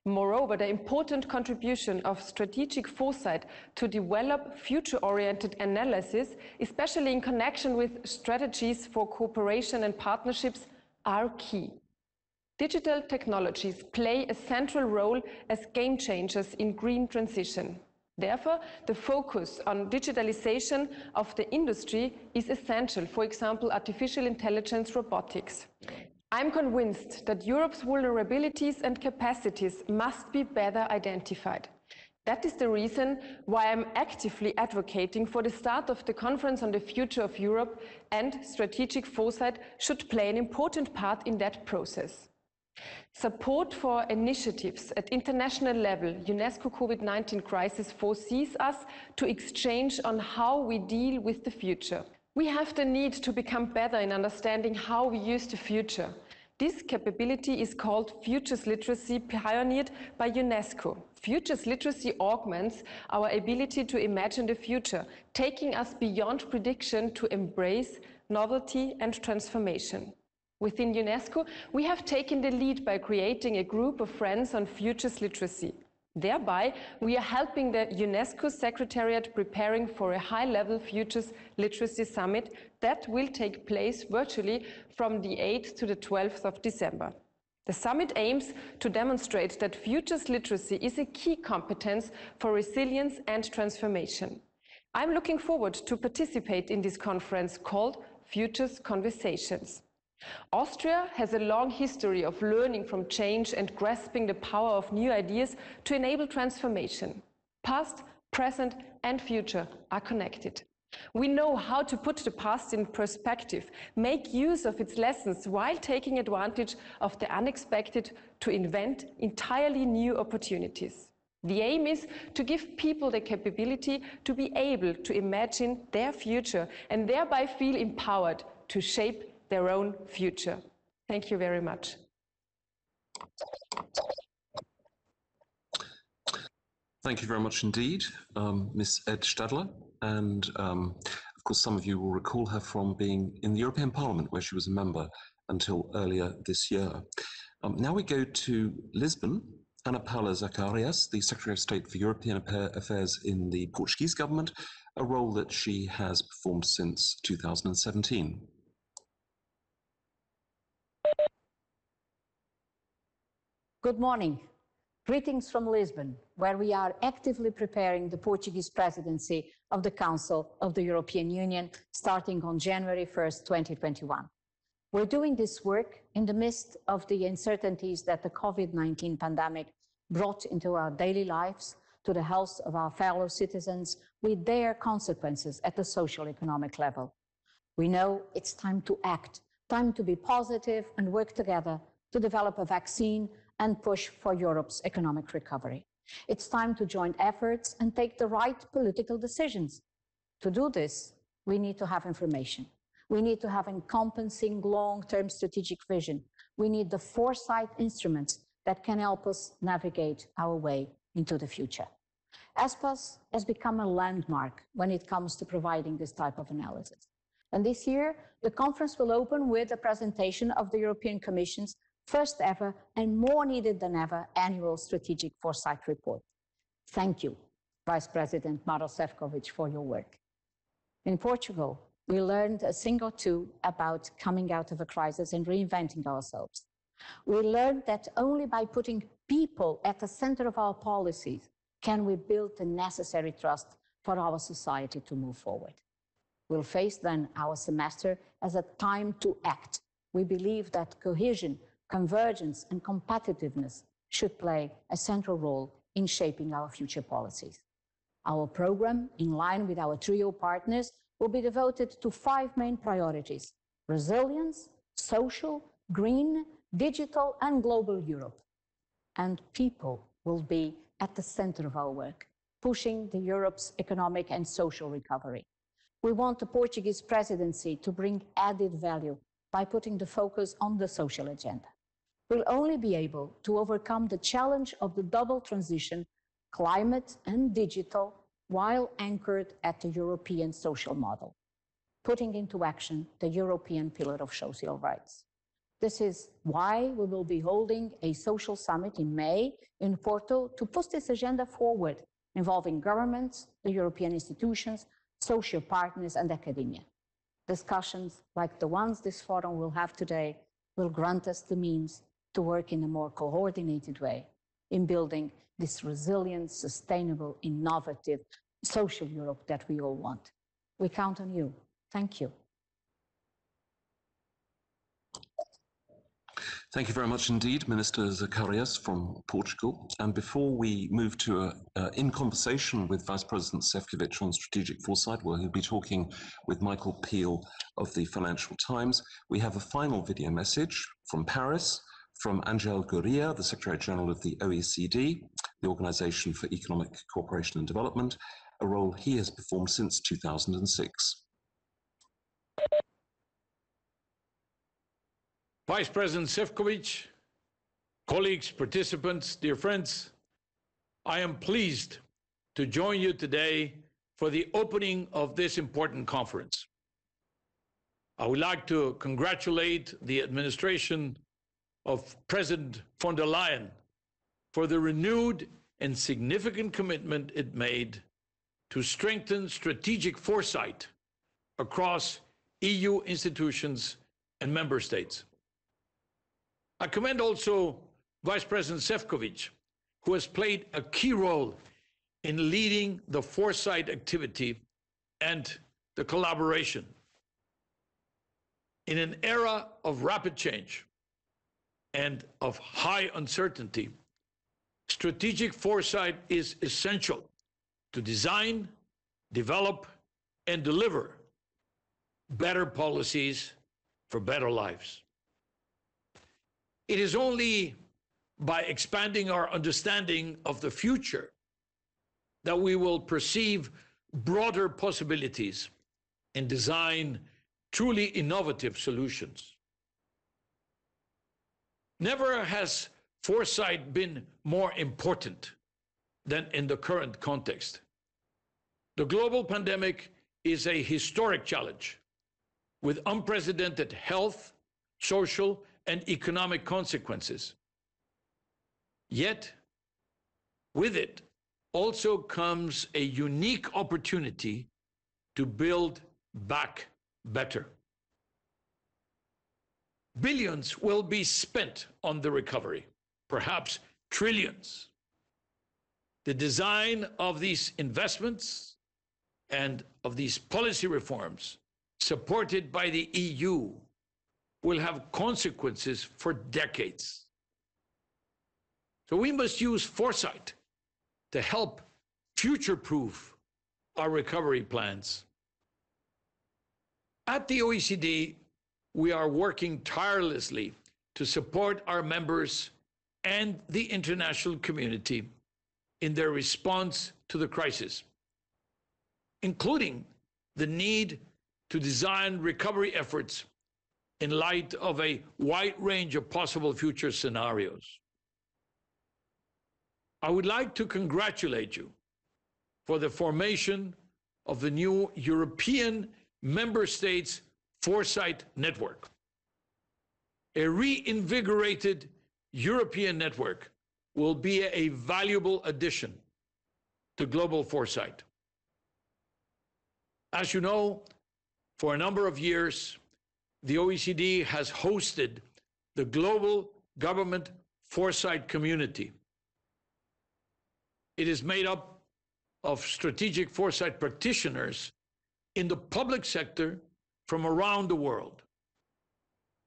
Moreover, the important contribution of strategic foresight to develop future-oriented analysis, especially in connection with strategies for cooperation and partnerships, are key. Digital technologies play a central role as game changers in green transition. Therefore, the focus on digitalization of the industry is essential, for example, artificial intelligence, robotics. I'm convinced that Europe's vulnerabilities and capacities must be better identified. That is the reason why I'm actively advocating for the start of the Conference on the Future of Europe, and strategic foresight should play an important part in that process. Support for initiatives at international level, UNESCO COVID-19 crisis foresees us to exchange on how we deal with the future. We have the need to become better in understanding how we use the future. This capability is called Futures Literacy, pioneered by UNESCO. Futures Literacy augments our ability to imagine the future, taking us beyond prediction to embrace novelty and transformation. Within UNESCO, we have taken the lead by creating a group of friends on futures literacy. Thereby, we are helping the UNESCO Secretariat preparing for a high-level Futures Literacy Summit that will take place virtually from the 8th to the 12th of December. The summit aims to demonstrate that futures literacy is a key competence for resilience and transformation. I'm looking forward to participate in this conference called Futures Conversations. Austria has a long history of learning from change and grasping the power of new ideas to enable transformation. Past, present, and future are connected. We know how to put the past in perspective, make use of its lessons while taking advantage of the unexpected to invent entirely new opportunities. The aim is to give people the capability to be able to imagine their future and thereby feel empowered to shape their own future. Thank you very much. Thank you very much indeed, Ms. Ed Stadler. And of course, some of you will recall her from being in the European Parliament, where she was a member until earlier this year. Now we go to Lisbon. Ana Paula Zacarias, the Secretary of State for European Affairs in the Portuguese government, a role that she has performed since 2017. Good morning. Greetings from Lisbon, where we are actively preparing the Portuguese presidency of the Council of the European Union starting on January 1st, 2021. We're doing this work in the midst of the uncertainties that the COVID-19 pandemic brought into our daily lives, to the health of our fellow citizens, with their consequences at the social economic level. We know it's time to act, time to be positive and work together to develop a vaccine and push for Europe's economic recovery. It's time to join efforts and take the right political decisions. To do this, we need to have information. We need to have encompassing long-term strategic vision. We need the foresight instruments that can help us navigate our way into the future. ESPAS has become a landmark when it comes to providing this type of analysis. And this year, the conference will open with a presentation of the European Commission's first ever and more needed than ever annual strategic foresight report. Thank you, Vice President Maroš Šefčovič, for your work. In Portugal, we learned a thing or two about coming out of a crisis and reinventing ourselves. We learned that only by putting people at the center of our policies can we build the necessary trust for our society to move forward. We'll face then our semester as a time to act. We believe that cohesion, convergence, and competitiveness should play a central role in shaping our future policies. Our program, in line with our trio partners, will be devoted to 5 main priorities: resilience, social, green, digital, and global Europe. And people will be at the center of our work, pushing Europe's economic and social recovery. We want the Portuguese presidency to bring added value by putting the focus on the social agenda. We'll only be able to overcome the challenge of the double transition, climate and digital, while anchored at the European social model, putting into action the European Pillar of Social Rights. This is why we will be holding a social summit in May in Porto to push this agenda forward, involving governments, the European institutions, social partners, and academia. Discussions like the ones this forum will have today will grant us the means to work in a more coordinated way in building this resilient, sustainable, innovative, social Europe that we all want. We count on you. Thank you. Thank you very much indeed, Minister Zacarias from Portugal. And before we move to in conversation with Vice President Šefčovič on strategic foresight, where he'll be talking with Michael Peel of the Financial Times, we have a final video message from Paris, from Angel Gurria, the Secretary General of the OECD, the Organization for Economic Cooperation and Development, a role he has performed since 2006. Vice President Šefčovič, colleagues, participants, dear friends, I am pleased to join you today for the opening of this important conference. I would like to congratulate the administration of President von der Leyen for the renewed and significant commitment it made to strengthen strategic foresight across EU institutions and member states. I commend also Vice President Šefčovič, who has played a key role in leading the foresight activity and the collaboration. In an era of rapid change and of high uncertainty, strategic foresight is essential to design, develop, and deliver better policies for better lives. It is only by expanding our understanding of the future that we will perceive broader possibilities and design truly innovative solutions. Never has foresight been more important than in the current context. The global pandemic is a historic challenge with unprecedented health, social, and economic consequences. Yet, with it also comes a unique opportunity to build back better. Billions will be spent on the recovery, perhaps trillions. The design of these investments and of these policy reforms, supported by the EU, will have consequences for decades. So we must use foresight to help future-proof our recovery plans. At the OECD, we are working tirelessly to support our members and the international community in their response to the crisis, including the need to design recovery efforts in light of a wide range of possible future scenarios. I would like to congratulate you for the formation of the new European Member States Foresight Network. A reinvigorated European network will be a valuable addition to global foresight. As you know, for a number of years, the OECD has hosted the Global Government Foresight Community. It is made up of strategic foresight practitioners in the public sector from around the world.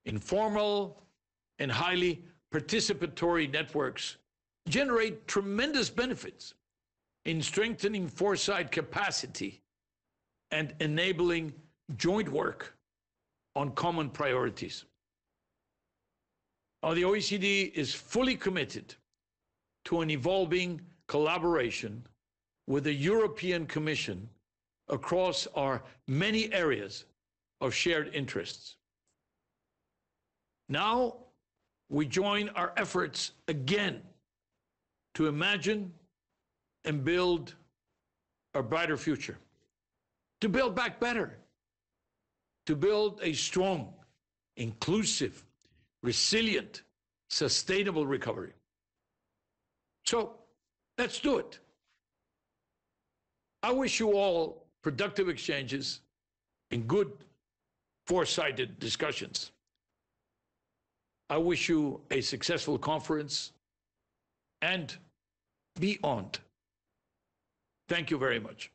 Informal and highly participatory networks generate tremendous benefits in strengthening foresight capacity and enabling joint work on common priorities. Now, the OECD is fully committed to an evolving collaboration with the European Commission across our many areas of shared interests. Now, we join our efforts again to imagine and build a brighter future, to build back better, to build a strong, inclusive, resilient, sustainable recovery. So let's do it. I wish you all productive exchanges and good, foresighted discussions. I wish you a successful conference and beyond. Thank you very much.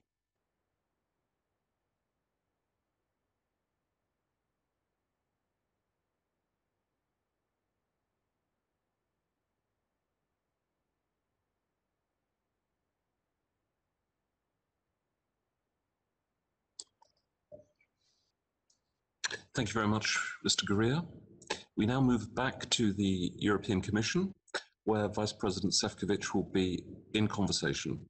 Thank you very much, Mr. Gurria. We now move back to the European Commission, where Vice President Šefčovič will be in conversation.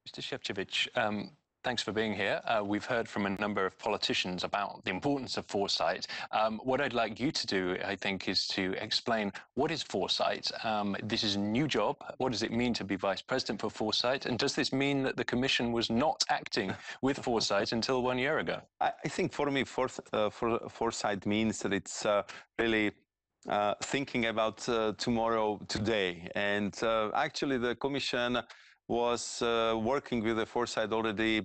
Mr. Šefčovič, thanks for being here. We've heard from a number of politicians about the importance of foresight. What I'd like you to do, I think, is to explain what is foresight. This is a new job. What does it mean to be Vice President for Foresight? And does this mean that the Commission was not acting with foresight until 1 year ago? I think for me, foresight means that it's really thinking about tomorrow, today. And actually, the Commission was working with the foresight already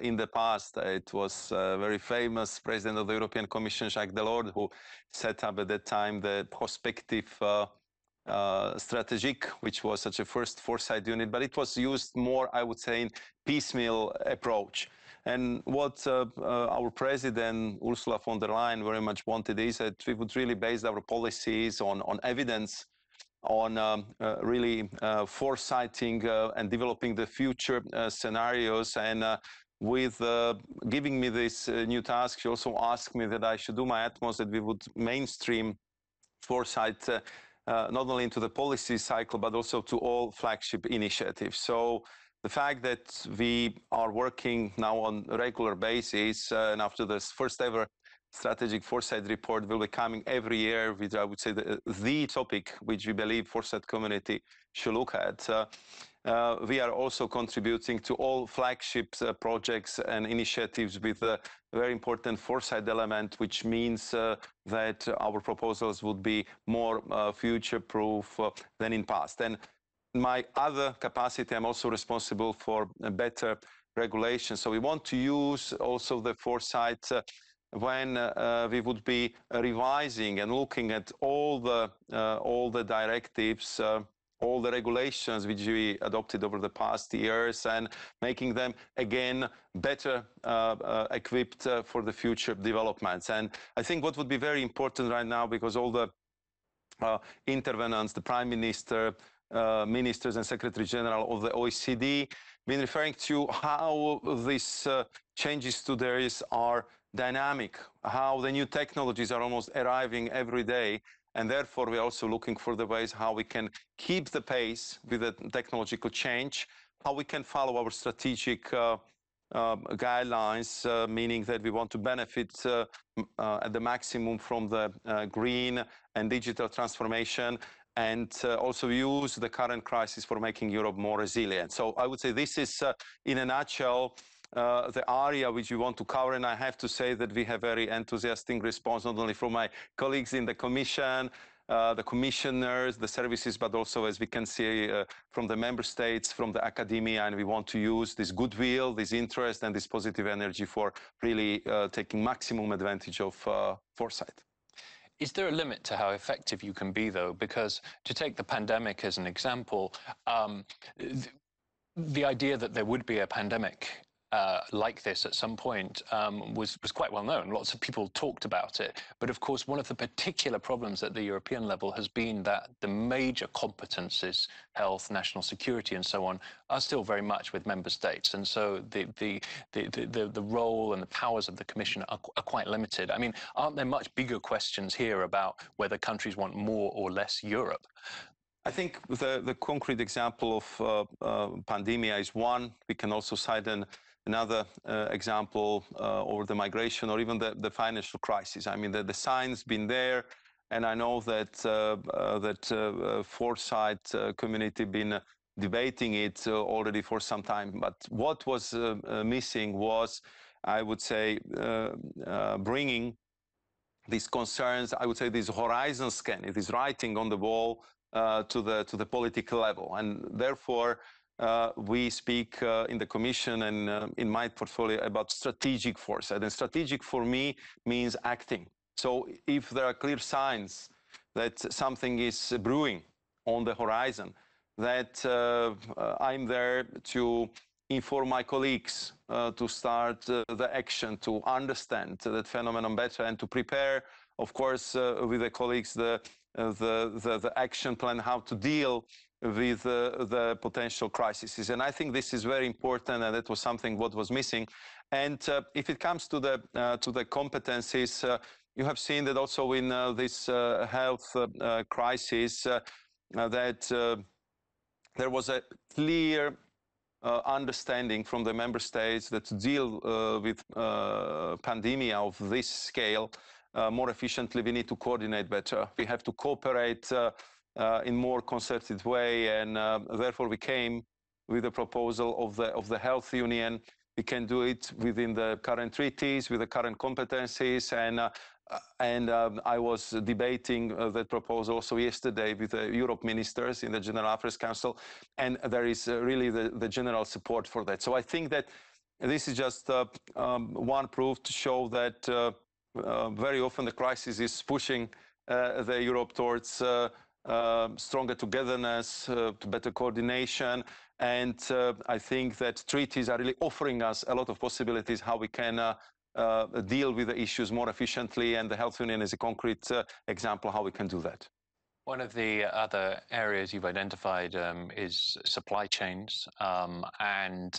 in the past. It was very famous President of the European Commission, Jacques Delors, who set up at that time the Prospective Strategic, which was such a first foresight unit, but it was used more, I would say, in piecemeal approach. And what our President, Ursula von der Leyen, very much wanted is that we would really base our policies on evidence, on really foresighting and developing the future scenarios. And with giving me this new task, she also asked me that I should do my utmost that we would mainstream foresight not only into the policy cycle, but also to all flagship initiatives. So the fact that we are working now on a regular basis, and after this first ever strategic foresight report will be coming every year with, I would say, the topic which we believe foresight community should look at. We are also contributing to all flagship projects and initiatives with a very important foresight element, which means that our proposals would be more future-proof than in past. And my other capacity, I'm also responsible for better regulation. So we want to use also the foresight when we would be revising and looking at all the directives, all the regulations which we adopted over the past years, and making them again better equipped for the future developments. And I think what would be very important right now, because all the intervenants, the Prime Minister, ministers and Secretary General of the OECD, been referring to how these changes to theirs are dynamic, how the new technologies are almost arriving every day. And therefore, we're also looking for the ways how we can keep the pace with the technological change, how we can follow our strategic guidelines, meaning that we want to benefit at the maximum from the green and digital transformation, and also use the current crisis for making Europe more resilient. So I would say this is, in a nutshell, the area which we want to cover. And I have to say that we have very enthusiastic response, not only from my colleagues in the Commission, the commissioners, the services, but also, as we can see, from the member states, from the academia, and we want to use this goodwill, this interest, and this positive energy for really taking maximum advantage of foresight. Is there a limit to how effective you can be, though? Because to take the pandemic as an example, the idea that there would be a pandemic like this at some point was quite well known. Lots of people talked about it. But of course, one of the particular problems at the European level has been that the major competences, health, national security, and so on, are still very much with member states. And so the role and the powers of the Commission are quite limited. I mean, aren't there much bigger questions here about whether countries want more or less Europe? I think the concrete example of pandemia is one. We can also cite another example over the migration or even the financial crisis. I mean, the signs been there, and I know that Foresight community been debating it already for some time. But what was missing was, I would say, bringing these concerns, I would say, this horizon scan, it is writing on the wall to the political level, and therefore we speak in the Commission and in my portfolio about strategic foresight. And strategic for me means acting. So if there are clear signs that something is brewing on the horizon, that I'm there to inform my colleagues to start the action, to understand that phenomenon better, and to prepare, of course, with the colleagues the action plan, how to deal with the potential crises. And I think this is very important, and that was something what was missing. And if it comes to the competencies, you have seen that also in this health crisis that there was a clear understanding from the member states that to deal with pandemia of this scale more efficiently, we need to coordinate better. We have to cooperate in more concerted way, and therefore we came with a proposal of the health union. We can do it within the current treaties, with the current competencies, and I was debating that proposal also yesterday with the Europe ministers in the General Affairs Council, and there is really the general support for that. So I think that this is just one proof to show that very often the crisis is pushing the Europe towards stronger togetherness, to better coordination, and I think that treaties are really offering us a lot of possibilities how we can deal with the issues more efficiently, and the health union is a concrete example how we can do that. One of the other areas you've identified is supply chains, and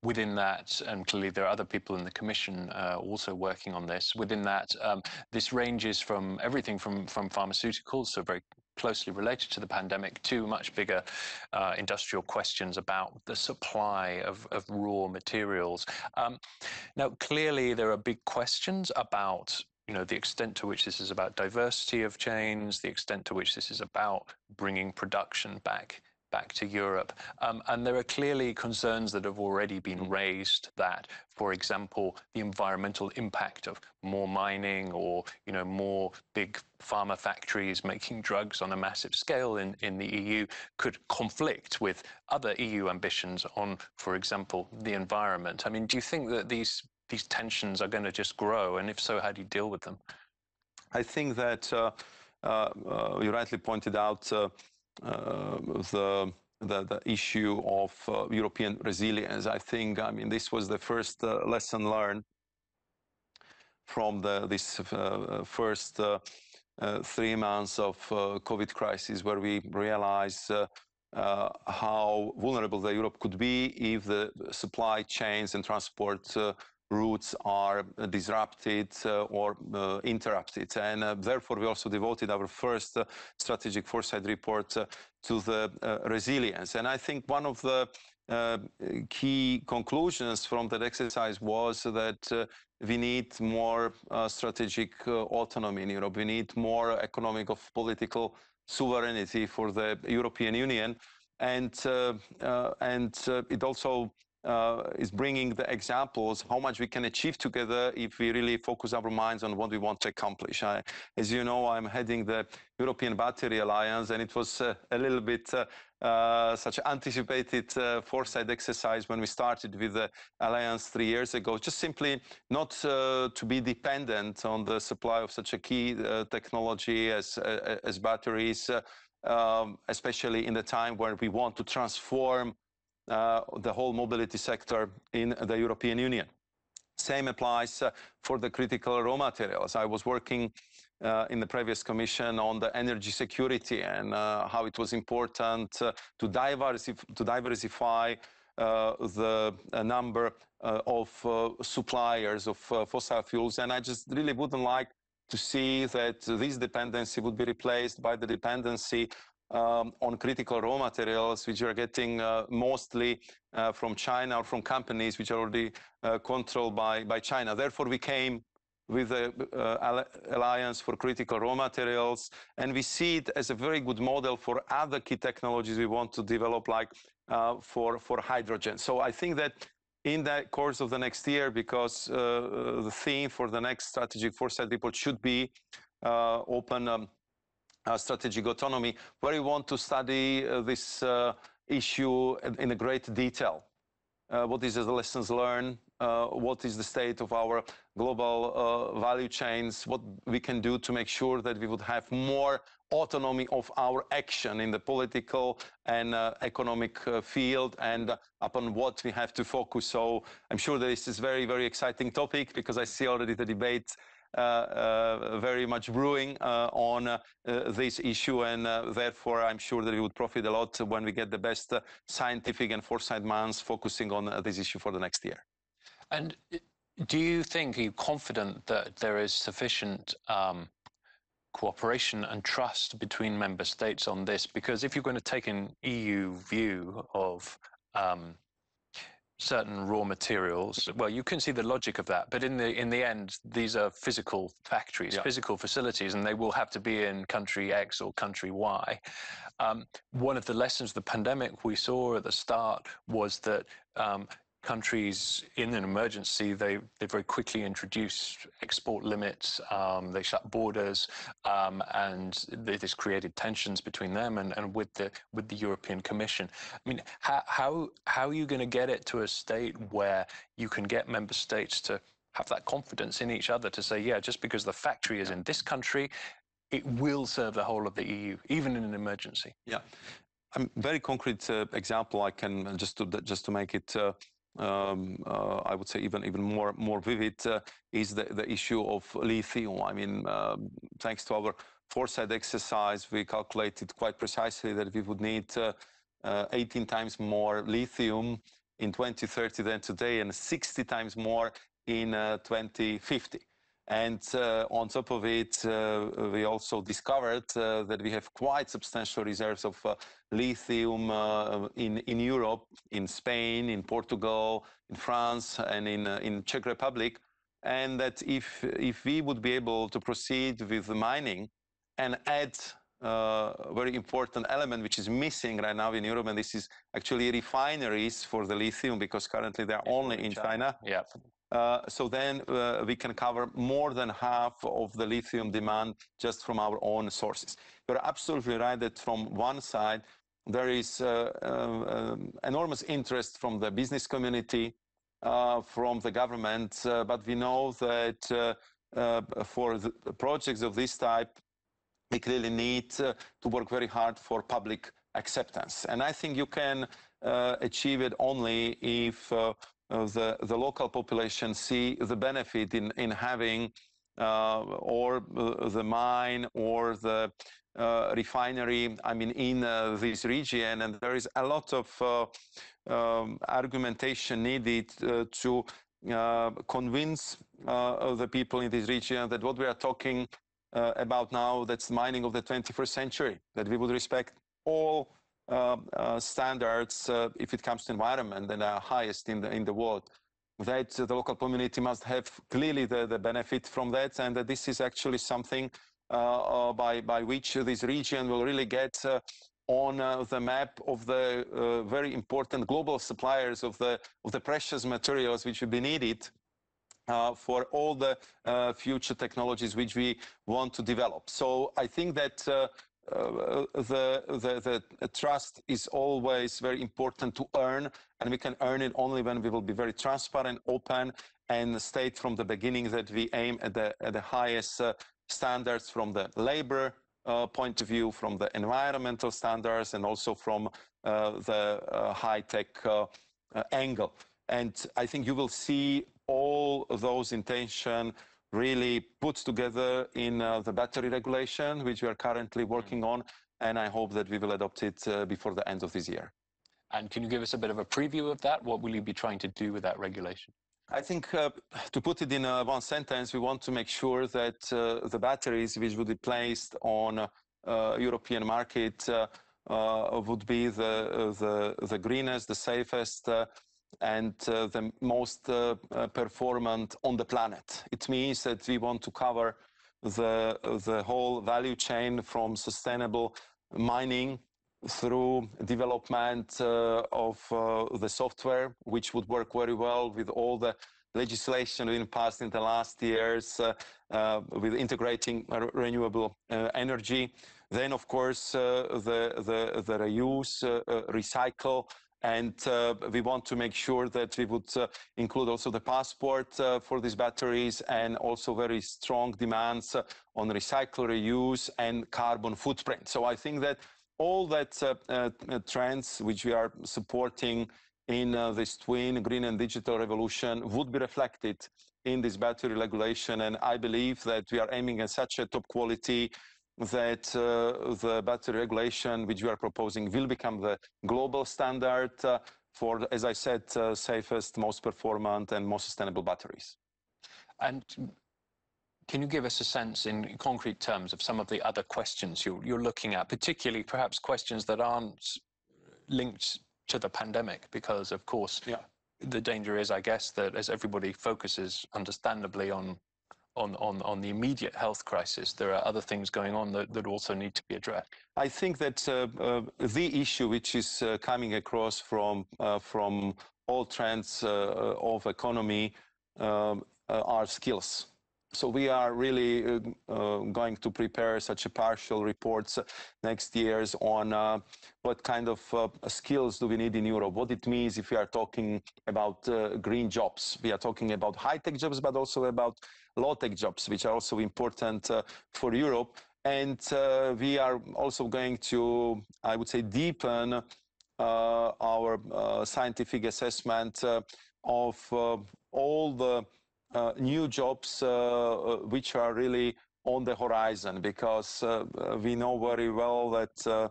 within that, and clearly there are other people in the Commission also working on this, within that, this ranges from everything from pharmaceuticals, so very closely related to the pandemic, to much bigger industrial questions about the supply of raw materials. Now, clearly there are big questions about the extent to which this is about diversity of chains, the extent to which this is about bringing production back to Europe. And there are clearly concerns that have already been raised that, for example, the environmental impact of more mining or, more big pharma factories making drugs on a massive scale in the EU could conflict with other EU ambitions on, for example, the environment. I mean, do you think that these tensions are going to just grow? And if so, how do you deal with them? I think that you rightly pointed out the issue of European resilience. I mean, this was the first lesson learned from this first 3 months of COVID crisis, where we realized how vulnerable Europe could be if the supply chains and transport routes are disrupted or interrupted. And therefore, we also devoted our first strategic foresight report to the resilience. And I think one of the key conclusions from that exercise was that we need more strategic autonomy in Europe. We need more economic of political sovereignty for the European Union. And it also is bringing the examples how much we can achieve together if we really focus our minds on what we want to accomplish. As you know, I'm heading the European Battery Alliance, and it was a little bit such an anticipated foresight exercise when we started with the alliance 3 years ago, just simply not to be dependent on the supply of such a key technology as batteries, especially in the time where we want to transform the whole mobility sector in the European Union. Same applies for the critical raw materials. I was working in the previous commission on the energy security and how it was important to diversify the number of suppliers of fossil fuels. And I just really wouldn't like to see that this dependency would be replaced by the dependency on critical raw materials, which are getting mostly from China or from companies which are already controlled by China. Therefore, we came with the Alliance for Critical Raw Materials, and we see it as a very good model for other key technologies we want to develop, like for hydrogen. So I think that in the course of the next year, because the theme for the next strategic foresight report should be open strategic autonomy, where we want to study this issue in a great detail. What is the lessons learned? What is the state of our global value chains? What we can do to make sure that we would have more autonomy of our action in the political and economic field, and upon what we have to focus. So I'm sure that this is a very, very exciting topic, because I see already the debate very much brewing on this issue, and therefore I'm sure that we would profit a lot when we get the best scientific and foresight minds focusing on this issue for the next year. And do you think, are you confident that there is sufficient cooperation and trust between member states on this? Because if you're going to take an EU view of certain raw materials, well, you can see the logic of that, but in the end, these are physical factories, physical facilities, and they will have to be in country X or country Y. One of the lessons of the pandemic we saw at the start was that countries in an emergency, they very quickly introduced export limits, they shut borders, and this created tensions between them and with the European Commission. I mean, how are you going to get it to a state where you can get member states to have that confidence in each other to say, yeah, just because the factory is in this country, it will serve the whole of the EU, even in an emergency? Yeah, a very concrete example I can just to make it I would say even more vivid is the issue of lithium. I mean, thanks to our foresight exercise, we calculated quite precisely that we would need 18 times more lithium in 2030 than today, and 60 times more in 2050. And on top of it, we also discovered that we have quite substantial reserves of lithium in Europe, in Spain, in Portugal, in France, and in Czech Republic. And that if we would be able to proceed with the mining and add a very important element which is missing right now in Europe, and this is actually refineries for the lithium, because currently they're only in China. Yeah. So then we can cover more than half of the lithium demand just from our own sources. You're absolutely right that from one side, there is enormous interest from the business community, from the government, but we know that for the projects of this type, we clearly need to work very hard for public acceptance. And I think you can achieve it only if the local population see the benefit in having or the mine or the refinery, I mean, in this region. And there is a lot of argumentation needed to convince the people in this region that what we are talking about now, that's mining of the 21st century, that we would respect all standards if it comes to environment that are highest in the world. That the local community must have clearly the benefit from that, and that this is actually something by which this region will really get on the map of the very important global suppliers of the precious materials which will be needed for all the future technologies which we want to develop. So I think that the trust is always very important to earn, and we can earn it only when we will be very transparent, open, and state from the beginning that we aim at the highest standards from the labor point of view, from the environmental standards, and also from the high-tech angle. And I think you will see all those intentions really put together in the battery regulation, which we are currently working on, and I hope that we will adopt it before the end of this year. And can you give us a bit of a preview of that? What will you be trying to do with that regulation? I think, to put it in one sentence, we want to make sure that the batteries which would be placed on European market would be the greenest, the safest, and the most performant on the planet. It means that we want to cover the whole value chain from sustainable mining through development of the software, which would work very well with all the legislation being passed in the last years with integrating renewable energy. Then, of course, the reuse, recycle, and we want to make sure that we would include also the passport for these batteries, and also very strong demands on recycle, reuse, and carbon footprint. So I think that all that trends which we are supporting in this twin green and digital revolution would be reflected in this battery regulation, and I believe that we are aiming at such a top quality that the battery regulation which we are proposing will become the global standard for, as I said, safest, most performant, and most sustainable batteries. And can you give us a sense in concrete terms of some of the other questions you're looking at, particularly perhaps questions that aren't linked to the pandemic? Because, of course, the danger is, I guess, that as everybody focuses understandably on the immediate health crisis, there are other things going on that also need to be addressed. I think that the issue which is coming across from all trends of economy are skills. So we are really going to prepare such a partial reports next years on what kind of skills do we need in Europe, what it means if we are talking about green jobs. We are talking about high-tech jobs, but also about low-tech jobs, which are also important for Europe. And we are also going to, I would say, deepen our scientific assessment of all the new jobs which are really on the horizon, because we know very well that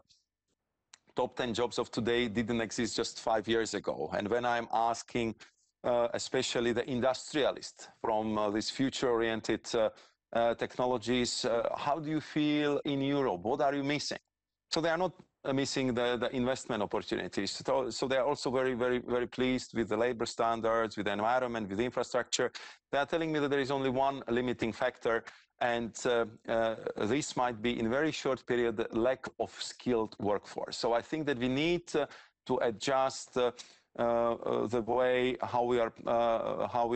top 10 jobs of today didn't exist just 5 years ago. And when I'm asking especially the industrialists from these future-oriented technologies, how do you feel in Europe? What are you missing? So they are not missing the investment opportunities. So they are also very, very, very pleased with the labor standards, with the environment, with the infrastructure. They are telling me that there is only one limiting factor, and this might be in a very short period, the lack of skilled workforce. So I think that we need to adjust the way how we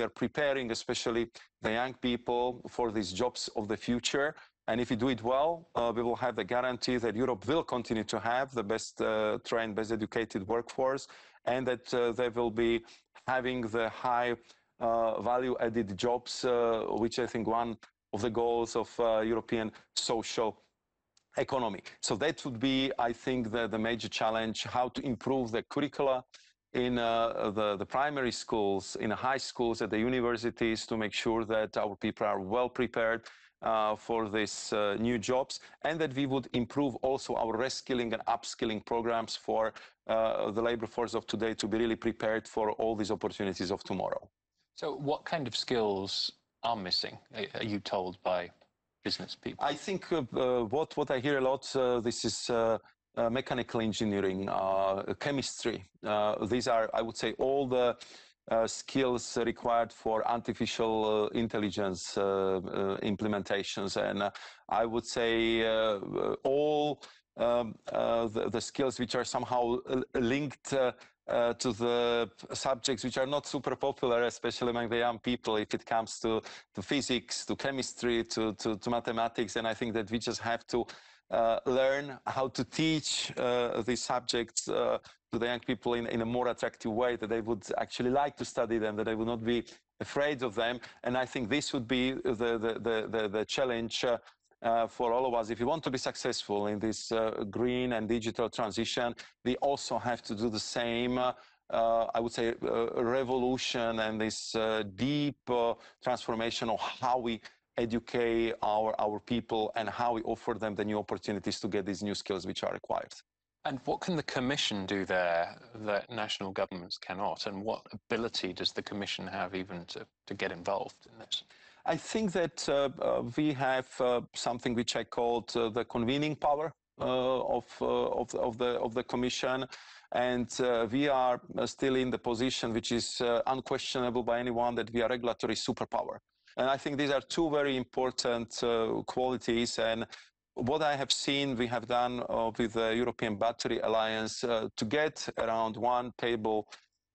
are preparing, especially the young people, for these jobs of the future. And if we do it well, we will have the guarantee that Europe will continue to have the best trained, best educated workforce, and that they will be having the high value-added jobs, which I think one of the goals of European social economy. So that would be, I think, the major challenge: how to improve the curricula in the primary schools, in the high schools, at the universities, to make sure that our people are well prepared for these new jobs, and that we would improve also our reskilling and upskilling programs for the labor force of today to be really prepared for all these opportunities of tomorrow. So what kind of skills are missing, are you told, by business people? I think what I hear a lot, this is mechanical engineering, chemistry. These are, I would say, all the skills required for artificial intelligence implementations. And I would say all the skills which are somehow linked to the subjects which are not super popular, especially among the young people, if it comes to physics, to chemistry, to mathematics. And I think that we just have to learn how to teach these subjects to the young people in a more attractive way, that they would actually like to study them, that they would not be afraid of them. And I think this would be the challenge for all of us. If we want to be successful in this green and digital transition, we also have to do the same, I would say, revolution and this deep transformation of how we educate our people and how we offer them the new opportunities to get these new skills which are required. And what can the Commission do there that national governments cannot? And what ability does the Commission have even to get involved in this? I think that we have something which I called the convening power of the Commission, and we are still in the position which is unquestionable by anyone, that we are regulatory superpower. And I think these are two very important qualities. And what I have seen we have done with the European Battery Alliance to get around one table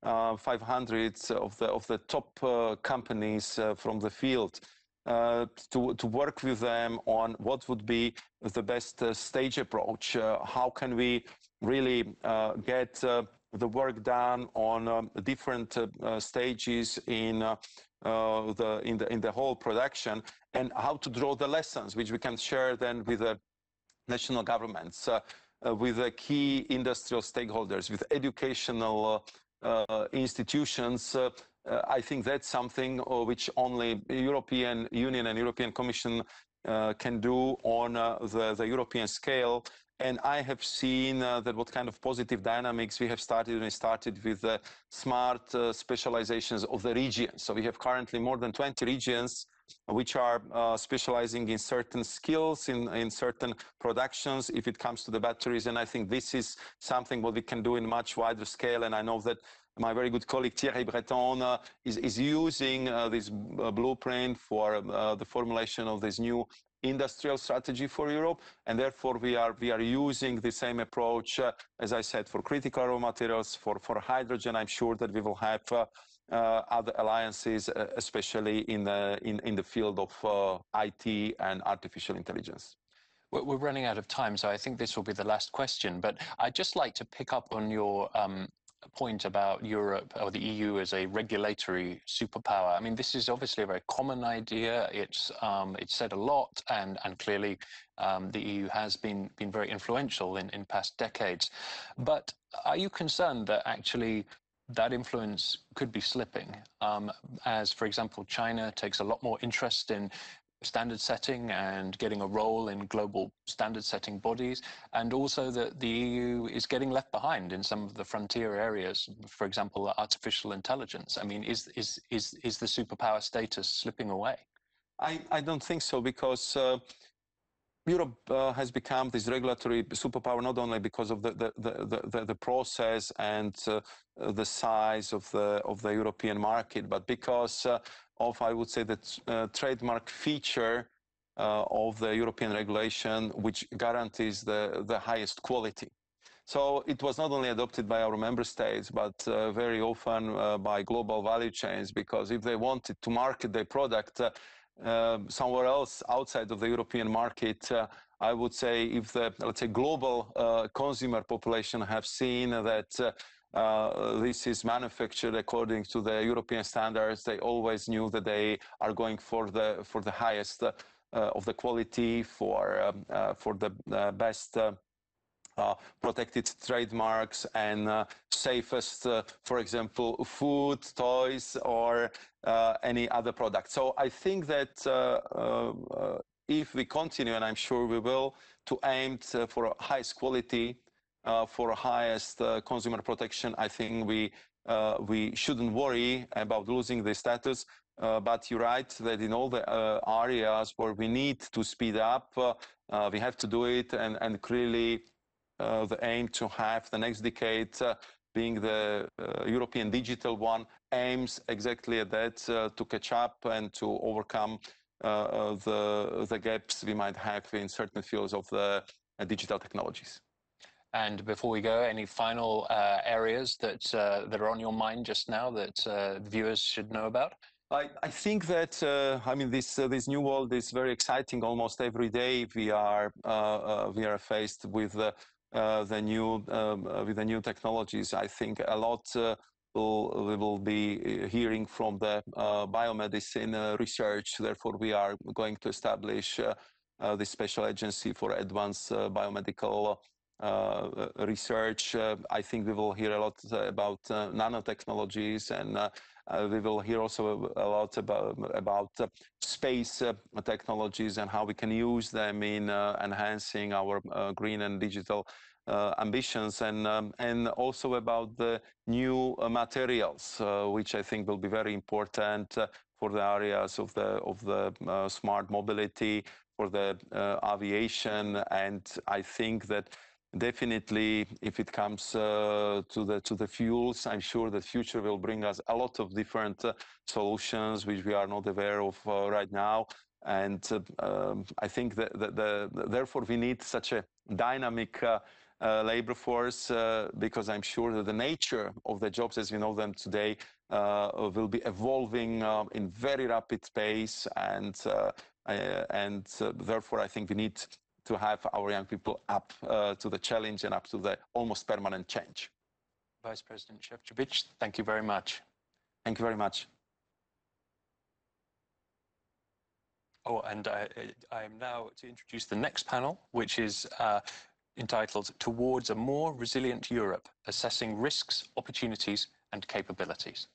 500 of the top companies from the field to work with them on what would be the best stage approach. How can we really get the work done on different stages in the whole production, and how to draw the lessons which we can share then with the national governments, with the key industrial stakeholders, with educational institutions. I think that's something which only European Union and European Commission can do on the European scale. And I have seen that what kind of positive dynamics we have started when we started with the smart specializations of the regions. So we have currently more than 20 regions which are specializing in certain skills, in certain productions, if it comes to the batteries. And I think this is something what we can do in much wider scale. And I know that my very good colleague Thierry Breton is using this blueprint for the formulation of this new industrial strategy for Europe, and therefore we are using the same approach, as I said, for critical raw materials, for hydrogen. I'm sure that we will have other alliances, especially in the field of IT and artificial intelligence. We're running out of time, so I think this will be the last question. But I'd just like to pick up on your point about Europe or the EU as a regulatory superpower. I mean, this is obviously a very common idea. It's said a lot, and clearly the EU has been very influential in past decades. But are you concerned that actually that influence could be slipping, as, for example, China takes a lot more interest in standard setting and getting a role in global standard setting bodies, and also that the EU is getting left behind in some of the frontier areas, for example, artificial intelligence? I mean, is the superpower status slipping away? I don't think so, because Europe has become this regulatory superpower not only because of the process and the size of the European market, but because of, I would say, the trademark feature of the European regulation, which guarantees the highest quality. So it was not only adopted by our member states, but very often by global value chains, because if they wanted to market their product somewhere else outside of the European market, I would say if the, let's say, global consumer population have seen that this is manufactured according to the European standards, they always knew that they are going for the highest of the quality, for the best protected trademarks and safest, for example, food, toys, or any other product. So I think that if we continue, and I'm sure we will, to aim for highest quality, for highest consumer protection, I think we shouldn't worry about losing the status. But you're right that in all the areas where we need to speed up, we have to do it, and clearly the aim to have the next decade being the European digital one, aims exactly at that, to catch up and to overcome the gaps we might have in certain fields of the digital technologies. And before we go, any final areas that are on your mind just now that viewers should know about? I think that I mean this new world is very exciting. Almost every day we are faced with the new technologies. I think a lot we will be hearing from the biomedicine research. Therefore, we are going to establish the special agency for advanced biomedical research. I think we will hear a lot about nanotechnologies, and we will hear also a lot about space technologies and how we can use them in enhancing our green and digital ambitions, and also about the new materials, which I think will be very important for the areas of the smart mobility, for the aviation, and I think that definitely, if it comes to the fuels, I'm sure the future will bring us a lot of different solutions which we are not aware of right now. And I think that therefore we need such a dynamic labor force, because I'm sure that the nature of the jobs as we know them today will be evolving in very rapid pace, and therefore I think we need to have our young people up to the challenge and up to the almost permanent change. Vice President Šefčovič, thank you very much. Thank you very much. Oh, and I am now to introduce the next panel, which is entitled Towards a More Resilient Europe, Assessing Risks, Opportunities and Capabilities.